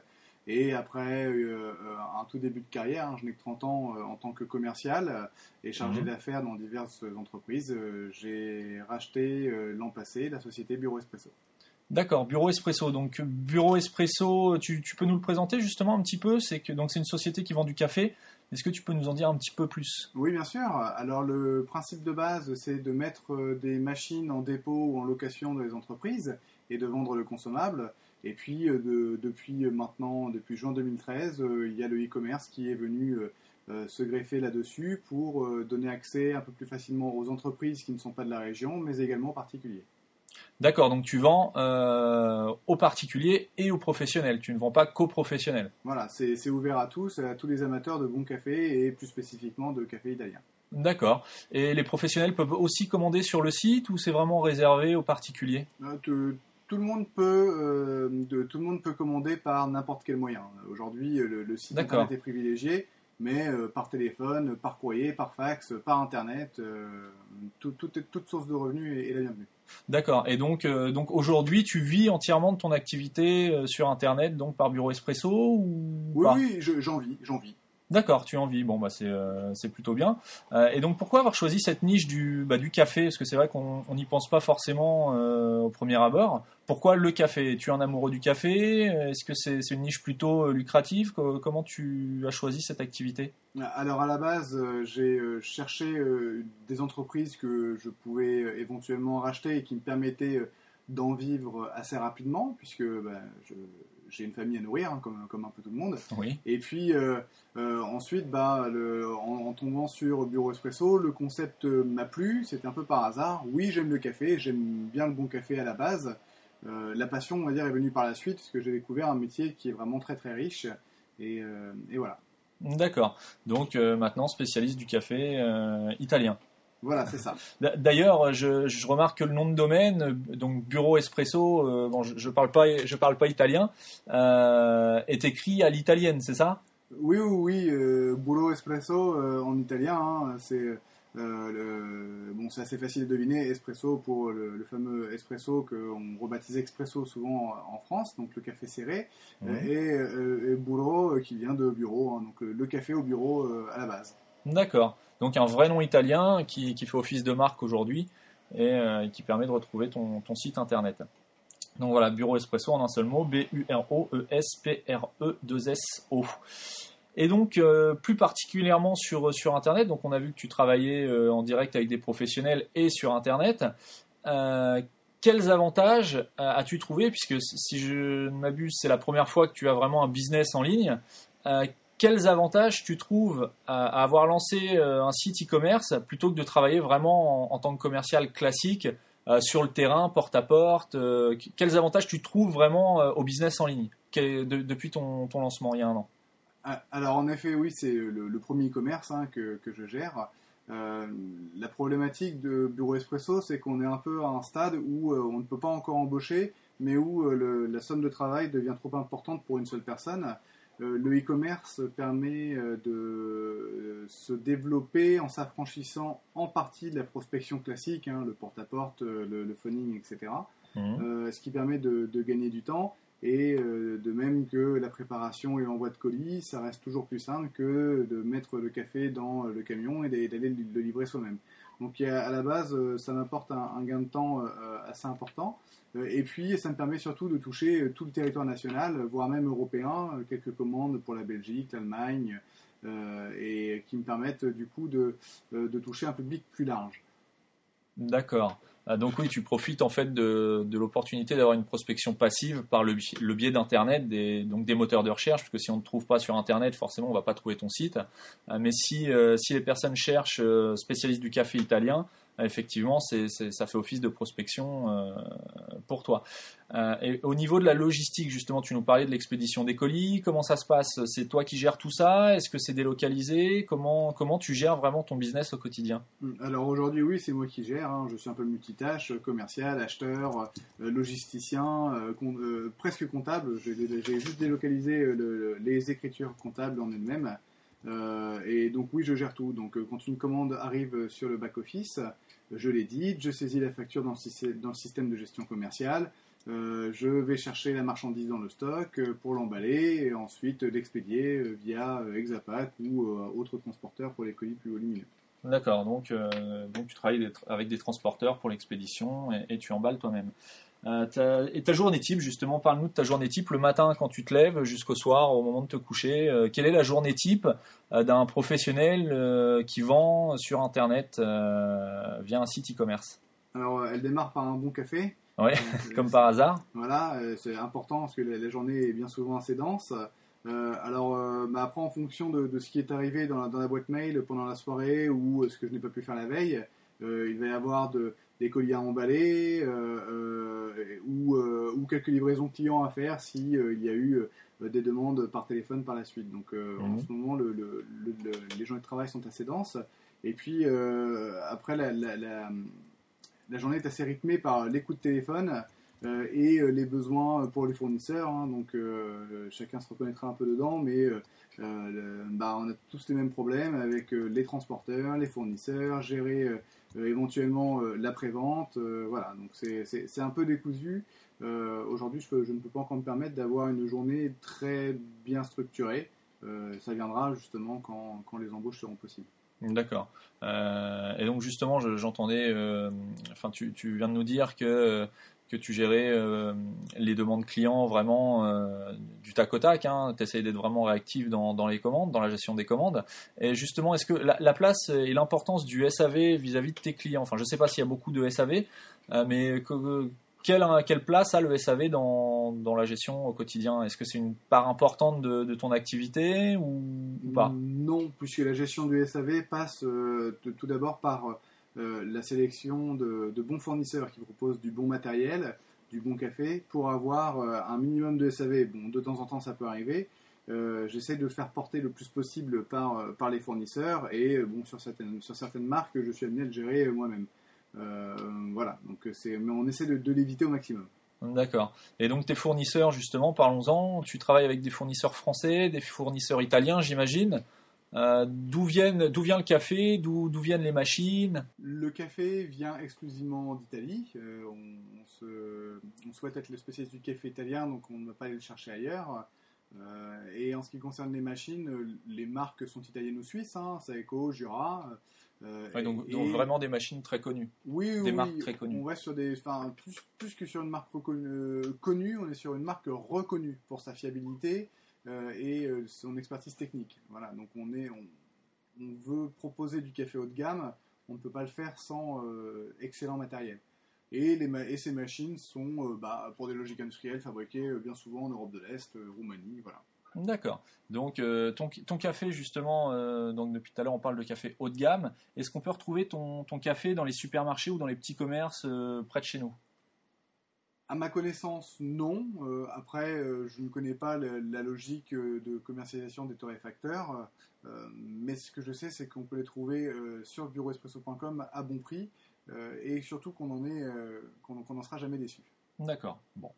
Et après un tout début de carrière, je n'ai que 30 ans en tant que commercial et chargé d'affaires dans diverses entreprises, j'ai racheté l'an passé la société Bureau Espresso. D'accord, Bureau Espresso. Donc Bureau Espresso, tu peux nous le présenter justement un petit peu ? C'est une société qui vend du café. Est-ce que tu peux nous en dire un petit peu plus ? Oui, bien sûr. Alors le principe de base, c'est de mettre des machines en dépôt ou en location dans les entreprises et de vendre le consommable. Et puis, depuis juin 2013, il y a le e-commerce qui est venu se greffer là-dessus pour donner accès un peu plus facilement aux entreprises qui ne sont pas de la région, mais également aux particuliers. D'accord, donc tu vends aux particuliers et aux professionnels, tu ne vends pas qu'aux professionnels. Voilà, c'est ouvert à tous les amateurs de bon café et plus spécifiquement de café italien. D'accord, et les professionnels peuvent aussi commander sur le site ou c'est vraiment réservé aux particuliers ? Tout le monde peut commander par n'importe quel moyen. Aujourd'hui, le site internet est privilégié, mais par téléphone, par courrier, par fax, par internet, toute source de revenus est la bienvenue. D'accord. Et donc aujourd'hui, tu vis entièrement de ton activité sur internet, donc par Bureau Espresso ou Oui, j'en vis. D'accord, tu en vis. Bon, bah c'est plutôt bien. Et donc, pourquoi avoir choisi cette niche du café? Parce que c'est vrai qu'on n'y pense pas forcément au premier abord. Pourquoi le café? Es-tu un amoureux du café? Est-ce que c'est une niche plutôt lucrative? Comment tu as choisi cette activité? Alors à la base, j'ai cherché des entreprises que je pouvais éventuellement racheter et qui me permettaient d'en vivre assez rapidement, puisque j'ai une famille à nourrir, hein, comme un peu tout le monde. Oui. Et puis ensuite, en tombant sur Bureau Espresso, le concept m'a plu, c'était un peu par hasard. Oui, j'aime le café, j'aime bien le bon café à la base. La passion, on va dire, est venue par la suite, parce que j'ai découvert un métier qui est vraiment très très riche. Et voilà. D'accord. Donc maintenant spécialiste du café italien. Voilà, c'est ça. D'ailleurs, je remarque que le nom de domaine, donc Bureau Espresso, bon, je parle pas italien, est écrit à l'italienne, c'est ça? Oui, oui, oui, Burro Espresso en italien, hein, bon, c'est assez facile de deviner. Espresso pour le fameux espresso qu'on rebaptise expresso souvent en France, donc le café serré, Mhm. et Burro qui vient de bureau, hein, donc le café au bureau à la base. D'accord. Donc un vrai nom italien qui fait office de marque aujourd'hui et qui permet de retrouver ton site internet. Donc voilà, Bureau Espresso en un seul mot, Buroespresso. Et donc, plus particulièrement sur Internet, donc on a vu que tu travaillais en direct avec des professionnels et sur Internet. Euh, Quels avantages as-tu trouvé, puisque si je ne m'abuse, c'est la première fois que tu as vraiment un business en ligne. euh, Quels avantages tu trouves à avoir lancé un site e-commerce plutôt que de travailler vraiment en tant que commercial classique sur le terrain, porte à porte? Quels avantages tu trouves vraiment au business en ligne depuis ton lancement il y a un an? Alors en effet, oui, c'est le premier e-commerce hein, que je gère. Euh, la problématique de Bureau Espresso, c'est qu'on est un peu à un stade où on ne peut pas encore embaucher, mais où la somme de travail devient trop importante pour une seule personne. Le e-commerce permet de se développer en s'affranchissant en partie de la prospection classique, hein, le porte-à-porte, le phoning, etc. Mhm. Ce qui permet de gagner du temps. Et de même que la préparation et l'envoi de colis, ça reste toujours plus simple que de mettre le café dans le camion et d'aller le livrer soi-même. Donc à la base, ça m'apporte un gain de temps assez important. Et puis ça me permet surtout de toucher tout le territoire national, voire même européen, quelques commandes pour la Belgique, l'Allemagne, et qui me permettent du coup de toucher un public plus large. D'accord. Donc oui, tu profites en fait de l'opportunité d'avoir une prospection passive par le biais d'Internet, donc des moteurs de recherche, parce que si on ne te trouve pas sur Internet, forcément on va pas trouver ton site. Mais si les personnes cherchent spécialistes du café italien, effectivement, ça fait office de prospection pour toi. Et au niveau de la logistique, justement, tu nous parlais de l'expédition des colis. Comment ça se passe? C'est toi qui gères tout ça? Est-ce que c'est délocalisé? Comment tu gères vraiment ton business au quotidien? Alors aujourd'hui, oui, c'est moi qui gère, hein. Je suis un peu multitâche, commercial, acheteur, logisticien, presque comptable. J'ai juste délocalisé les écritures comptables en elles-mêmes. Et donc oui, je gère tout. Donc quand une commande arrive sur le back-office, je l'édite, je saisis la facture dans le système de gestion commerciale. Je vais chercher la marchandise dans le stock pour l'emballer et ensuite l'expédier via Exapac ou autre transporteur pour les colis plus volumineux. D'accord, donc tu travailles avec des transporteurs pour l'expédition et tu emballes toi-même. Et ta journée type, justement, parle-nous de ta journée type le matin quand tu te lèves jusqu'au soir au moment de te coucher. Quelle est la journée type d'un professionnel qui vend sur Internet via un site e-commerce? Alors, elle démarre par un bon café. Ouais, Donc, comme par hasard. voilà, c'est important parce que la journée est bien souvent assez dense. Après, en fonction de ce qui est arrivé dans la boîte mail pendant la soirée ou ce que je n'ai pas pu faire la veille, il va y avoir des colis à emballer ou quelques livraisons clients à faire si il y a eu des demandes par téléphone par la suite. Donc, en Mhm. ce moment, les journées de travail sont assez denses. Et puis, après, la journée est assez rythmée par les coups de téléphone et les besoins pour les fournisseurs. Hein. Donc chacun se reconnaîtra un peu dedans, mais on a tous les mêmes problèmes avec les transporteurs, les fournisseurs, gérer éventuellement l'après-vente. Voilà, donc c'est un peu décousu. Aujourd'hui, je ne peux pas encore me permettre d'avoir une journée très bien structurée. Ça viendra justement quand les embauches seront possibles. D'accord. Et donc justement, j'entendais, enfin tu viens de nous dire que tu gérais les demandes clients vraiment du tac au tac, hein, tu essayes d'être vraiment réactif dans les commandes, dans la gestion des commandes. Et justement, est-ce que la place et l'importance du SAV vis-à-vis de tes clients, enfin je ne sais pas s'il y a beaucoup de SAV, mais quelle place a le SAV dans la gestion au quotidien? Est-ce que c'est une part importante de ton activité ou pas? Non, puisque la gestion du SAV passe tout d'abord par la sélection de bons fournisseurs qui proposent du bon matériel, du bon café, pour avoir un minimum de SAV. Bon, de temps en temps, ça peut arriver. J'essaie de le faire porter le plus possible par les fournisseurs et bon, sur certaines marques, je suis amené à le gérer moi-même. Voilà, donc mais on essaie de l'éviter au maximum. D'accord. Et donc tes fournisseurs, justement, parlons-en. Tu travailles avec des fournisseurs français, des fournisseurs italiens, j'imagine. D'où vient le café? D'où viennent les machines? Le café vient exclusivement d'Italie. On souhaite être le spécialiste du café italien, donc on ne va pas aller le chercher ailleurs. Et en ce qui concerne les machines, les marques sont italiennes ou suisses, hein, Saeco, Jura. Ouais, donc vraiment des machines très connues, Oui, des oui, marques très connues. on reste sur enfin, plus que sur une marque connue, on est sur une marque reconnue pour sa fiabilité et son expertise technique. Voilà, donc on veut proposer du café haut de gamme, on ne peut pas le faire sans excellent matériel. Et ces machines sont, pour des logiques industrielles, fabriquées bien souvent en Europe de l'Est, Roumanie, voilà. D'accord. Donc ton café, justement, donc depuis tout à l'heure on parle de café haut de gamme. Est-ce qu'on peut retrouver ton café dans les supermarchés ou dans les petits commerces près de chez nous? À ma connaissance, non. Après, je ne connais pas la logique de commercialisation des torréfacteurs. Mais ce que je sais, c'est qu'on peut les trouver sur bureauespresso.com à bon prix et surtout qu'on n'en sera jamais déçu. D'accord. Bon.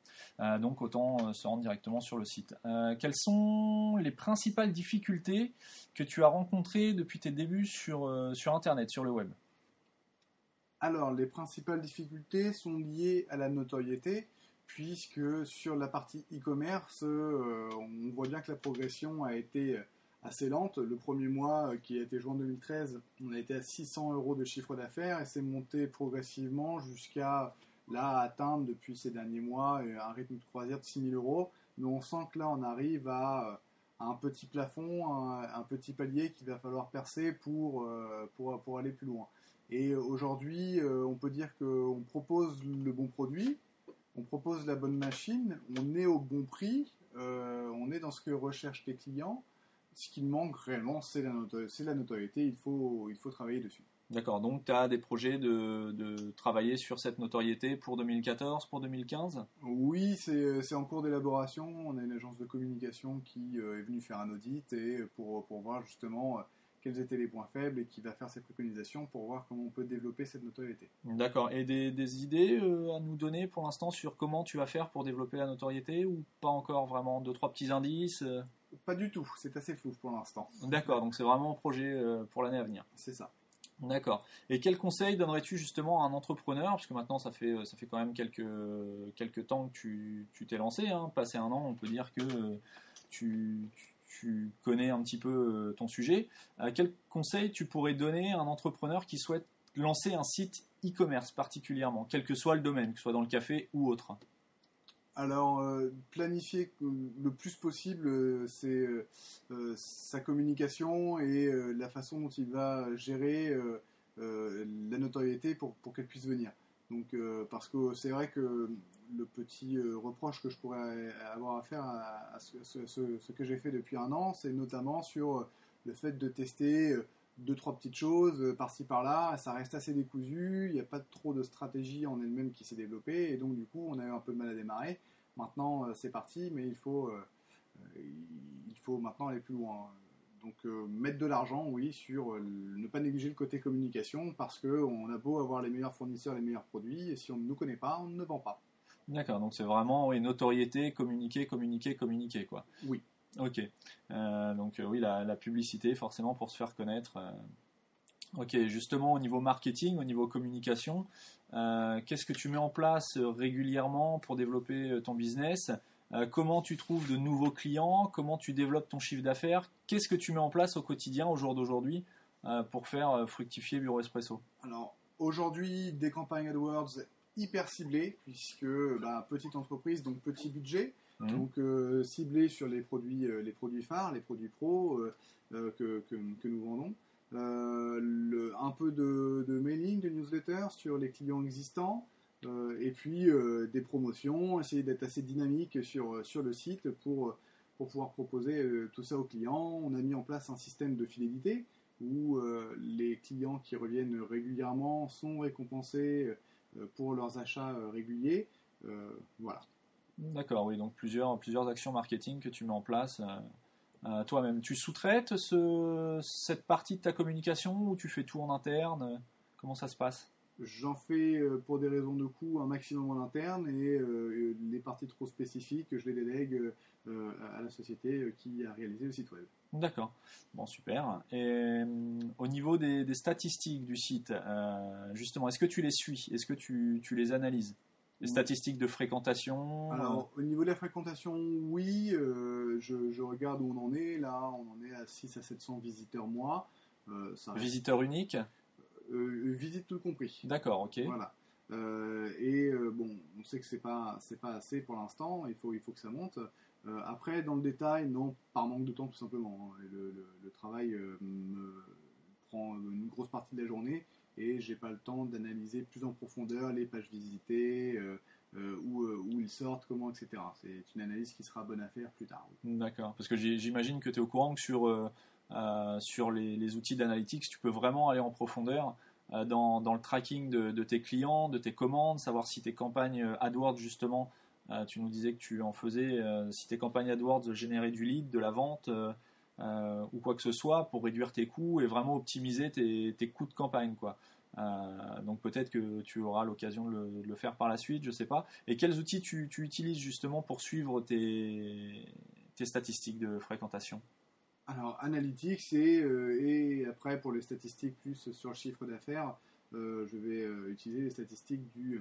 Donc autant se rendre directement sur le site. Quelles sont les principales difficultés que tu as rencontrées depuis tes débuts sur Internet, sur le web? Alors, les principales difficultés sont liées à la notoriété, puisque sur la partie e-commerce, on voit bien que la progression a été assez lente. Le premier mois, qui a été juin 2013, on a été à 600 euros de chiffre d'affaires et c'est monté progressivement jusqu'à là atteindre depuis ces derniers mois un rythme de croisière de 6 000 euros. Mais on sent que là, on arrive à un petit plafond, un petit palier qu'il va falloir percer pour aller plus loin. Et aujourd'hui, on peut dire qu'on propose le bon produit, on propose la bonne machine, on est au bon prix, on est dans ce que recherchent les clients. Ce qui manque réellement, c'est la notoriété, il faut travailler dessus. D'accord, donc tu as des projets de travailler sur cette notoriété pour 2014, pour 2015? Oui, c'est en cours d'élaboration. On a une agence de communication qui est venue faire un audit et pour voir justement quels étaient les points faibles et qui va faire ses préconisations pour voir comment on peut développer cette notoriété. D'accord, et des idées à nous donner pour l'instant sur comment tu vas faire pour développer la notoriété ou pas encore vraiment? Deux, trois petits indices Pas du tout, c'est assez flou pour l'instant. D'accord, donc c'est vraiment un projet pour l'année à venir. C'est ça. D'accord. Et quel conseil donnerais-tu justement à un entrepreneur, parce que maintenant ça fait quand même quelques temps que tu t'es lancé, hein, passé un an, on peut dire que tu connais un petit peu ton sujet. Quel conseil tu pourrais donner à un entrepreneur qui souhaite lancer un site e-commerce particulièrement, quel que soit le domaine, que ce soit dans le café ou autre? Alors, planifier le plus possible sa communication et la façon dont il va gérer la notoriété pour qu'elle puisse venir. Donc, parce que c'est vrai que le petit reproche que je pourrais avoir à faire à ce que j'ai fait depuis un an, c'est notamment sur le fait de tester deux, trois petites choses par-ci par-là. Ça reste assez décousu, il n'y a pas trop de stratégie en elle-même qui s'est développée et donc du coup on a eu un peu de mal à démarrer. Maintenant c'est parti, mais il faut maintenant aller plus loin. Donc mettre de l'argent, oui, sur ne pas négliger le côté communication parce qu'on a beau avoir les meilleurs fournisseurs, les meilleurs produits, et si on ne nous connaît pas, on ne vend pas. D'accord, donc c'est vraiment notoriété, communiquer, quoi. Oui. Ok, donc oui, la publicité forcément pour se faire connaître. Ok, justement au niveau marketing, au niveau communication, qu'est-ce que tu mets en place régulièrement pour développer ton business? comment tu trouves de nouveaux clients, comment tu développes ton chiffre d'affaires, qu'est-ce que tu mets en place au quotidien, au jour d'aujourd'hui, pour faire fructifier Bureau Espresso? Alors, aujourd'hui, des campagnes AdWords hyper ciblées, puisque petite entreprise, donc petit budget, donc ciblé sur les produits phares, les produits pros que nous vendons. Un peu de mailing, de newsletter sur les clients existants, et puis des promotions, essayer d'être assez dynamique sur le site pour pouvoir proposer tout ça aux clients. On a mis en place un système de fidélité où les clients qui reviennent régulièrement sont récompensés pour leurs achats réguliers. Voilà. D'accord, oui, donc plusieurs actions marketing que tu mets en place toi-même. Tu sous-traites cette partie de ta communication ou tu fais tout en interne? Comment ça se passe? J'en fais pour des raisons de coût un maximum en interne et les parties trop spécifiques, je les délègue à la société qui a réalisé le site web. D'accord, bon super. Et au niveau des statistiques du site, justement, est-ce que tu les suis? Est-ce que tu les analyses? Les statistiques de fréquentation? Alors, au niveau de la fréquentation, oui, je regarde où on en est. Là, on en est à 600 à 700 visiteurs mois. Visiteurs uniques? Visite tout compris. D'accord, ok. Voilà. On sait que c'est pas assez pour l'instant. Il faut que ça monte. Après, dans le détail, non, par manque de temps tout simplement. Le travail me prend une grosse partie de la journée et j'ai pas le temps d'analyser plus en profondeur les pages visitées, où ils sortent, comment, etc. C'est une analyse qui sera bonne à faire plus tard. Oui. D'accord, parce que j'imagine que tu es au courant que sur les outils d'analytics, tu peux vraiment aller en profondeur dans le tracking de tes clients, de tes commandes, savoir si tes campagnes AdWords justement, tu nous disais que tu en faisais, si tes campagnes AdWords généraient du lead, de la vente ou quoi que ce soit pour réduire tes coûts et vraiment optimiser tes coûts de campagne, quoi. Donc peut-être que tu auras l'occasion de le faire par la suite, je sais pas. Et quels outils tu utilises justement pour suivre tes statistiques de fréquentation? Alors, Analytics et après pour les statistiques plus sur le chiffre d'affaires, je vais utiliser les statistiques du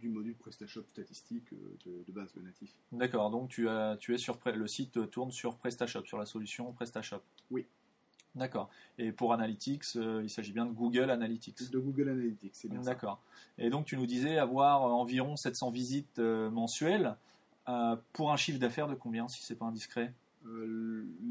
module PrestaShop statistique de base, le natif. D'accord, donc tu es sur le site tourne sur PrestaShop, sur la solution PrestaShop. Oui. D'accord. Et pour Analytics, il s'agit bien de Google Analytics. De Google Analytics, c'est bien ça. D'accord. Et donc tu nous disais avoir environ 700 visites mensuelles pour un chiffre d'affaires de combien, si c'est pas indiscret?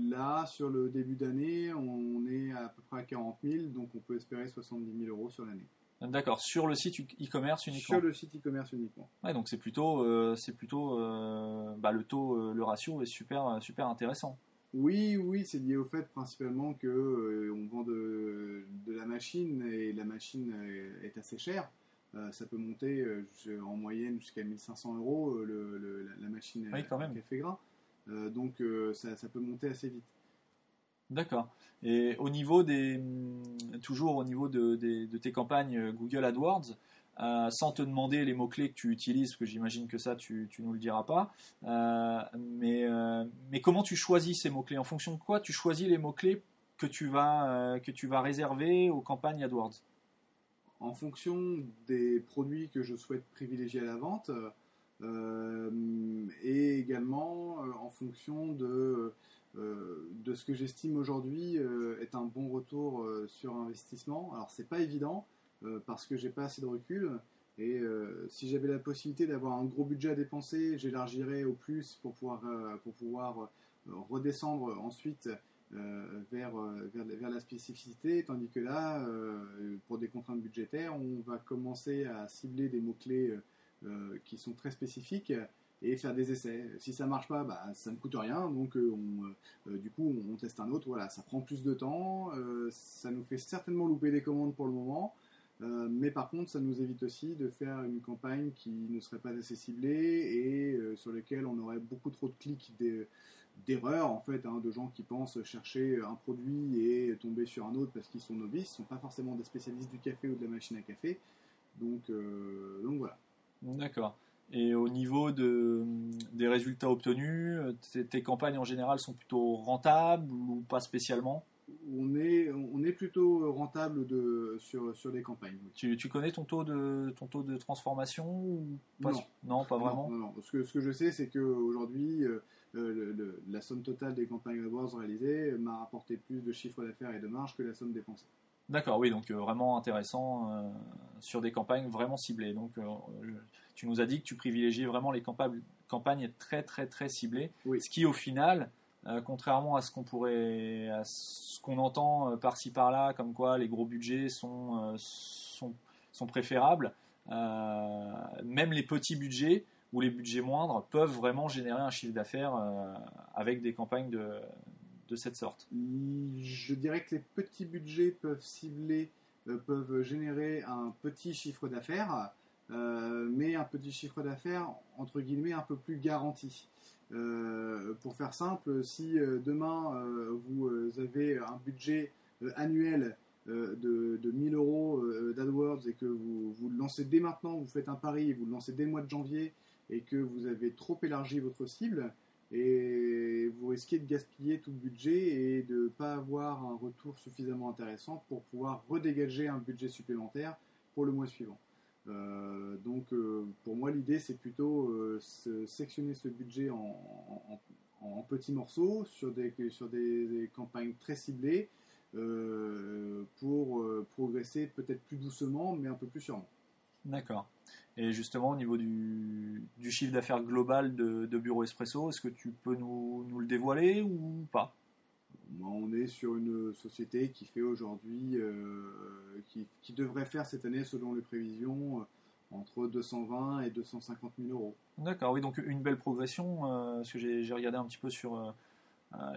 Là, sur le début d'année, on est à peu près à 40 000, donc on peut espérer 70 000 € sur l'année. D'accord, sur le site e-commerce uniquement. Sur le site e-commerce uniquement. Ouais, donc c'est plutôt le taux, le ratio est super intéressant. Oui, c'est lié au fait principalement que on vend de la machine et la machine est assez chère. Ça peut monter en moyenne jusqu'à 1 500 € la machine Oui, quand même. café grain. Donc ça peut monter assez vite. D'accord. Et toujours au niveau de tes campagnes Google AdWords, sans te demander les mots-clés que tu utilises, parce que j'imagine que ça, tu nous le diras pas, mais comment tu choisis ces mots-clés? En fonction de quoi tu choisis les mots-clés que tu vas réserver aux campagnes AdWords? En fonction des produits que je souhaite privilégier à la vente, et également en fonction de ce que j'estime aujourd'hui est un bon retour sur investissement. Alors c'est pas évident parce que j'ai pas assez de recul et si j'avais la possibilité d'avoir un gros budget à dépenser, j'élargirais au plus pour pouvoir redescendre ensuite vers la spécificité, tandis que là, pour des contraintes budgétaires, on va commencer à cibler des mots-clés qui sont très spécifiques et faire des essais. Si ça marche pas, ça ne coûte rien, donc du coup on teste un autre. Voilà, ça prend plus de temps, ça nous fait certainement louper des commandes pour le moment, mais par contre ça nous évite aussi de faire une campagne qui ne serait pas assez ciblée et sur laquelle on aurait beaucoup trop de clics d'erreurs en fait, de gens qui pensent chercher un produit et tomber sur un autre parce qu'ils sont novices, ne sont pas forcément des spécialistes du café ou de la machine à café, donc voilà. D'accord. Et au niveau des résultats obtenus, tes campagnes en général sont plutôt rentables ou pas spécialement? On est plutôt rentable sur les campagnes. Oui. Tu connais ton taux de transformation ou pas? Non. Non, pas vraiment. Non. Ce que je sais, c'est qu'aujourd'hui, la somme totale des campagnes AdWords réalisées m'a rapporté plus de chiffre d'affaires et de marge que la somme dépensée. D'accord, oui, donc vraiment intéressant sur des campagnes vraiment ciblées. Donc tu nous as dit que tu privilégies vraiment les campagnes très très très ciblées, Oui. ce qui au final, contrairement à ce qu'on entend par-ci par-là, comme quoi les gros budgets sont préférables, même les petits budgets ou les budgets moindres peuvent vraiment générer un chiffre d'affaires avec des campagnes de cette sorte. Je dirais que les petits budgets peuvent générer un petit chiffre d'affaires, mais un petit chiffre d'affaires entre guillemets un peu plus garanti. Pour faire simple, si demain vous avez un budget annuel de 1000 euros d'AdWords et que vous le lancez dès maintenant, vous faites un pari et vous le lancez dès le mois de janvier et que vous avez trop élargi votre cible, et vous risquez de gaspiller tout le budget et de ne pas avoir un retour suffisamment intéressant pour pouvoir redégager un budget supplémentaire pour le mois suivant. Donc pour moi l'idée c'est plutôt sectionner ce budget en petits morceaux sur des campagnes très ciblées pour progresser peut-être plus doucement mais un peu plus sûrement. D'accord. Et justement, au niveau du chiffre d'affaires global de Bureau Espresso, est-ce que tu peux nous le dévoiler ou pas? On est sur une société qui fait aujourd'hui, qui devrait faire cette année, selon les prévisions, entre 220 et 250 000 euros. D'accord, oui, donc une belle progression, parce que j'ai regardé un petit peu sur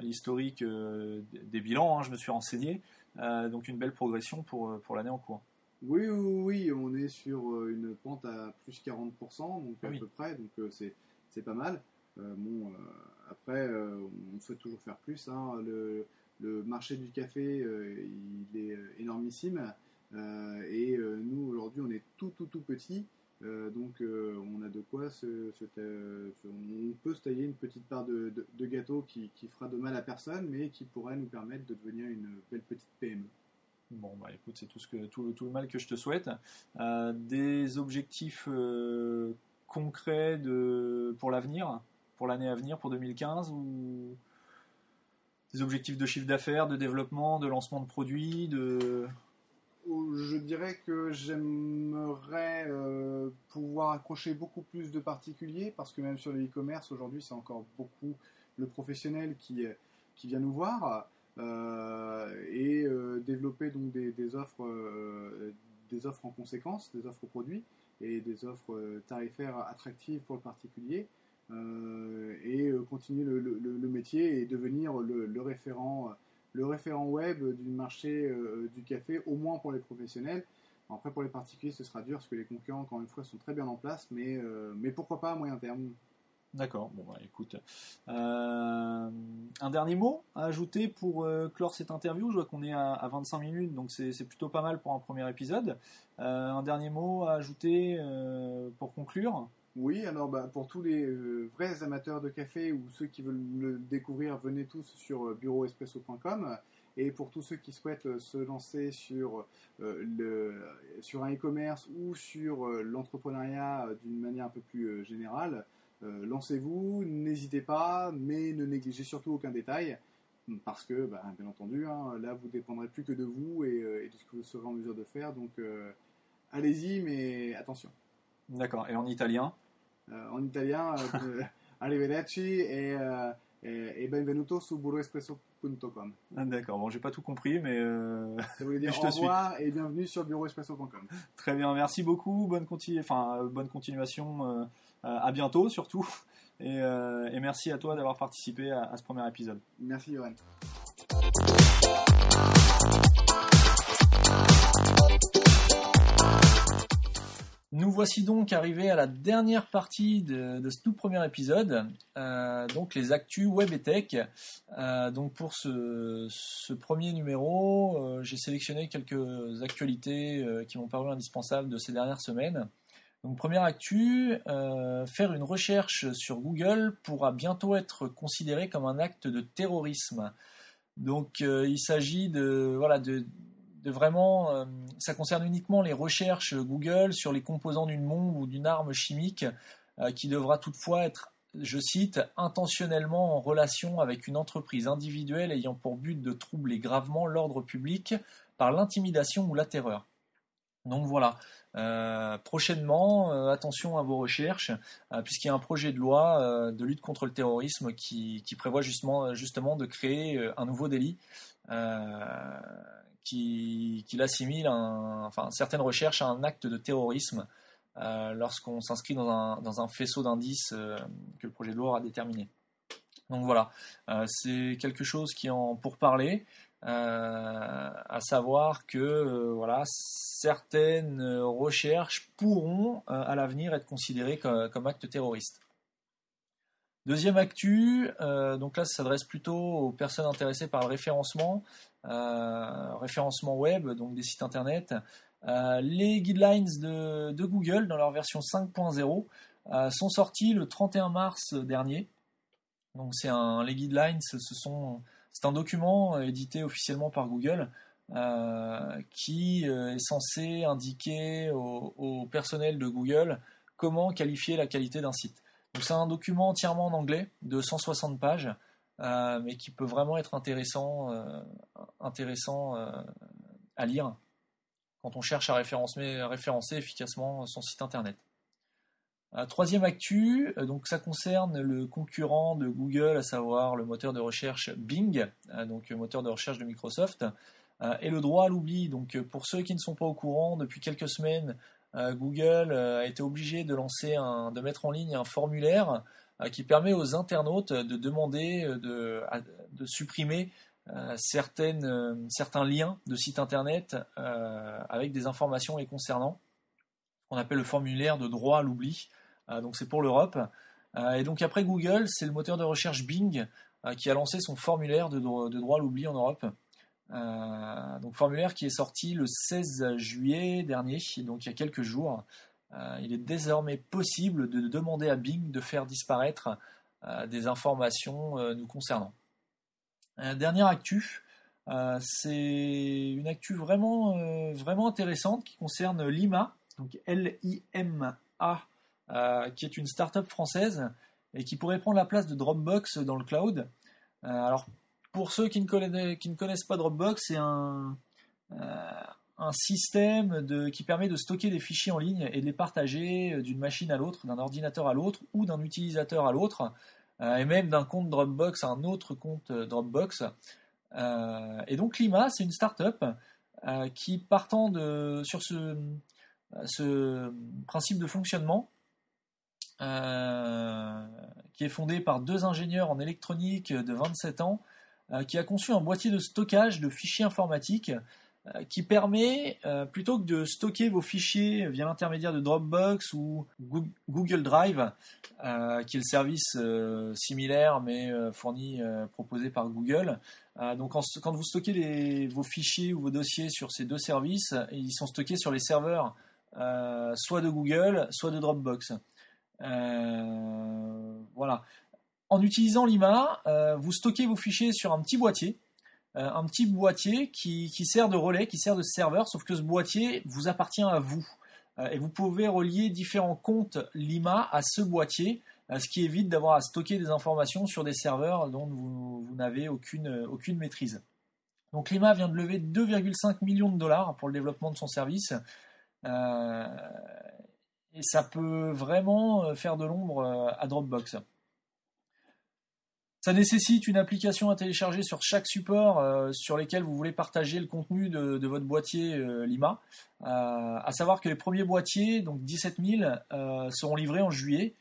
l'historique des bilans, hein, je me suis renseigné, donc une belle progression pour l'année en cours. Oui, on est sur une pente à plus 40%, donc à Oui. peu près, donc c'est pas mal. Après, on souhaite toujours faire plus. Hein. Le marché du café, il est énormissime. Nous, aujourd'hui, on est tout petit. Donc, on a de quoi on peut se tailler une petite part de gâteau qui fera de mal à personne, mais qui pourrait nous permettre de devenir une belle petite PME. Bon, bah écoute, c'est tout le mal que je te souhaite. Des objectifs concrets pour l'avenir, pour l'année à venir, pour 2015, ou des objectifs de chiffre d'affaires, de développement, de lancement de produits, Je dirais que j'aimerais pouvoir accrocher beaucoup plus de particuliers, parce que même sur le e-commerce, aujourd'hui, c'est encore beaucoup le professionnel qui vient nous voir, et développer donc des offres en conséquence, des offres produits et des offres tarifaires attractives pour le particulier, et continuer le métier et devenir le référent web du marché du café, au moins pour les professionnels. Après, pour les particuliers, ce sera dur parce que les concurrents, encore une fois, sont très bien en place, mais pourquoi pas à moyen terme. D'accord, bon bah écoute. Un dernier mot à ajouter pour clore cette interview. Je vois qu'on est à 25 minutes, donc c'est plutôt pas mal pour un premier épisode. Un dernier mot à ajouter pour conclure? Oui, alors pour tous les vrais amateurs de café ou ceux qui veulent le découvrir, venez tous sur bureauespresso.com. Et pour tous ceux qui souhaitent se lancer sur un e-commerce ou sur l'entrepreneuriat d'une manière un peu plus générale, lancez-vous, n'hésitez pas, mais ne négligez surtout aucun détail, parce que, bien entendu, hein, là, vous ne dépendrez plus que de vous et de ce que vous serez en mesure de faire. Donc, allez-y, mais attention. D'accord, et en italien? En italien, arrivederci et benvenuto su bureauespresso.com. D'accord, bon, j'ai pas tout compris, mais Ça voulait dire je au te suis. revoir et bienvenue sur bureauespresso.com. Très bien, merci beaucoup. Bonne continuation. À bientôt, surtout. Et merci à toi d'avoir participé à ce premier épisode. Merci, Johan. Nous voici donc arrivés à la dernière partie de ce tout premier épisode, donc les actus web et tech. Donc pour ce premier numéro, j'ai sélectionné quelques actualités qui m'ont paru indispensables de ces dernières semaines. Donc première actu, faire une recherche sur Google pourra bientôt être considéré comme un acte de terrorisme. Donc il s'agit de vraiment, ça concerne uniquement les recherches Google sur les composants d'une bombe ou d'une arme chimique qui devra toutefois être, je cite, intentionnellement en relation avec une entreprise individuelle ayant pour but de troubler gravement l'ordre public par l'intimidation ou la terreur. Donc voilà, prochainement, attention à vos recherches, puisqu'il y a un projet de loi de lutte contre le terrorisme qui prévoit justement de créer un nouveau délit qui l'assimile, certaines recherches à un acte de terrorisme lorsqu'on s'inscrit dans un faisceau d'indices que le projet de loi aura déterminé. Donc voilà, c'est quelque chose pour parler. À savoir que voilà, certaines recherches pourront à l'avenir être considérées comme actes terroristes. Deuxième actu, donc là ça s'adresse plutôt aux personnes intéressées par le référencement web, donc des sites internet. Les guidelines de Google dans leur version 5.0 sont sortis le 31 mars dernier. Donc les guidelines, c'est un document édité officiellement par Google qui est censé indiquer au personnel de Google comment qualifier la qualité d'un site. Donc c'est un document entièrement en anglais de 160 pages, mais qui peut vraiment être intéressant à lire quand on cherche à référencer efficacement son site internet. Troisième actu, donc ça concerne le concurrent de Google, à savoir le moteur de recherche Bing, donc le moteur de recherche de Microsoft, et le droit à l'oubli. Donc pour ceux qui ne sont pas au courant, depuis quelques semaines, Google a été obligé de mettre en ligne un formulaire qui permet aux internautes de demander de supprimer certains liens de sites internet avec des informations les concernant, qu'on appelle le formulaire de droit à l'oubli. Donc c'est pour l'Europe. Et donc après Google, c'est le moteur de recherche Bing qui a lancé son formulaire de droit à l'oubli en Europe. Donc formulaire qui est sorti le 16 juillet dernier, donc il y a quelques jours. Il est désormais possible de demander à Bing de faire disparaître des informations nous concernant. Dernière actu, c'est une actu vraiment intéressante qui concerne Lima, donc Lima, qui est une start-up française et qui pourrait prendre la place de Dropbox dans le cloud. Alors, pour ceux qui ne connaissent pas Dropbox, c'est un système qui permet de stocker des fichiers en ligne et de les partager d'une machine à l'autre, d'un ordinateur à l'autre ou d'un utilisateur à l'autre, et même d'un compte Dropbox à un autre compte Dropbox. Et donc Lima, c'est une start-up qui, partant sur ce principe de fonctionnement, qui est fondée par deux ingénieurs en électronique de 27 ans, qui a conçu un boîtier de stockage de fichiers informatiques qui permet, plutôt que de stocker vos fichiers via l'intermédiaire de Dropbox ou Google Drive, qui est le service similaire mais proposé par Google. Donc quand vous stockez vos fichiers ou vos dossiers sur ces deux services, ils sont stockés sur les serveurs soit de Google, soit de Dropbox. Voilà. En utilisant Lima, vous stockez vos fichiers sur un petit boîtier qui sert de relais, qui sert de serveur, sauf que ce boîtier vous appartient à vous. Et vous pouvez relier différents comptes Lima à ce boîtier, ce qui évite d'avoir à stocker des informations sur des serveurs dont vous n'avez aucune maîtrise. Donc Lima vient de lever 2,5 millions de dollars pour le développement de son service. Et ça peut vraiment faire de l'ombre à Dropbox. Ça nécessite une application à télécharger sur chaque support sur lesquels vous voulez partager le contenu de votre boîtier Lima. À savoir que les premiers boîtiers, donc 17 000, seront livrés en juillet.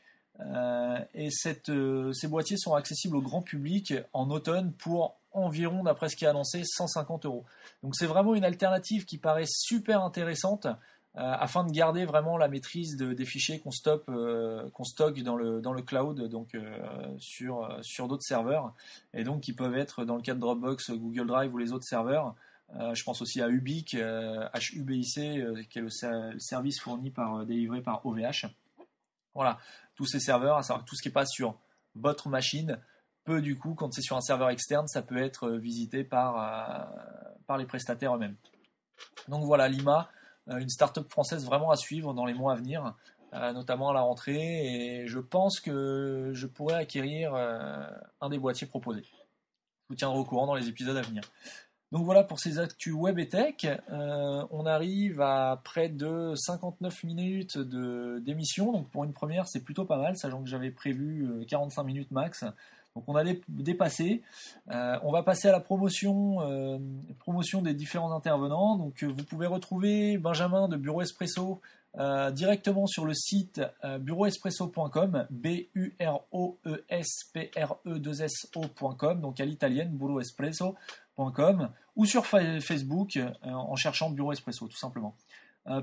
Et ces boîtiers seront accessibles au grand public en automne pour environ, d'après ce qui est annoncé, 150 €. Donc c'est vraiment une alternative qui paraît super intéressante afin de garder vraiment la maîtrise des fichiers qu'on stocke dans le cloud, donc sur d'autres serveurs, et donc qui peuvent être, dans le cas de Dropbox, Google Drive ou les autres serveurs. Je pense aussi à Ubic, HUBIC, qui est le service délivré par OVH. Voilà, tous ces serveurs, à savoir tout ce qui n'est pas sur votre machine, peut du coup, quand c'est sur un serveur externe, ça peut être visité par les prestataires eux-mêmes. Donc voilà, Lima, une start-up française vraiment à suivre dans les mois à venir, notamment à la rentrée, et je pense que je pourrais acquérir un des boîtiers proposés. Je vous tiendrai au courant dans les épisodes à venir. Donc voilà pour ces actus web et tech. On arrive à près de 59 minutes d'émission. Donc pour une première, c'est plutôt pas mal, sachant que j'avais prévu 45 minutes max. Donc on a dépassé. On va passer à la promotion des différents intervenants. Donc vous pouvez retrouver Benjamin de Bureau Espresso directement sur le site bureauespresso.com, buroespresso.com, donc à l'italienne, bureauespresso.com, ou sur Facebook en cherchant Bureau Espresso tout simplement.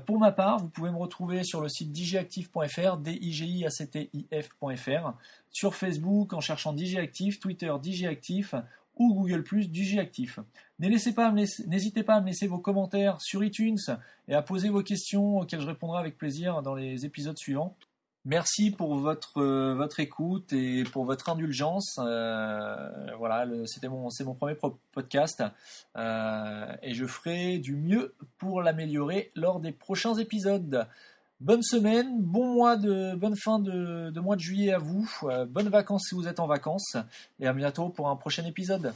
Pour ma part, vous pouvez me retrouver sur le site digiactif.fr, digiactif.fr, sur Facebook en cherchant DigiActif, Twitter DigiActif ou Google+, DigiActif. N'hésitez pas à me laisser vos commentaires sur iTunes et à poser vos questions auxquelles je répondrai avec plaisir dans les épisodes suivants. Merci pour votre écoute et pour votre indulgence. Voilà, c'est mon premier podcast et je ferai du mieux pour l'améliorer lors des prochains épisodes. Bonne semaine, bonne fin de mois de juillet à vous. Bonnes vacances si vous êtes en vacances et à bientôt pour un prochain épisode.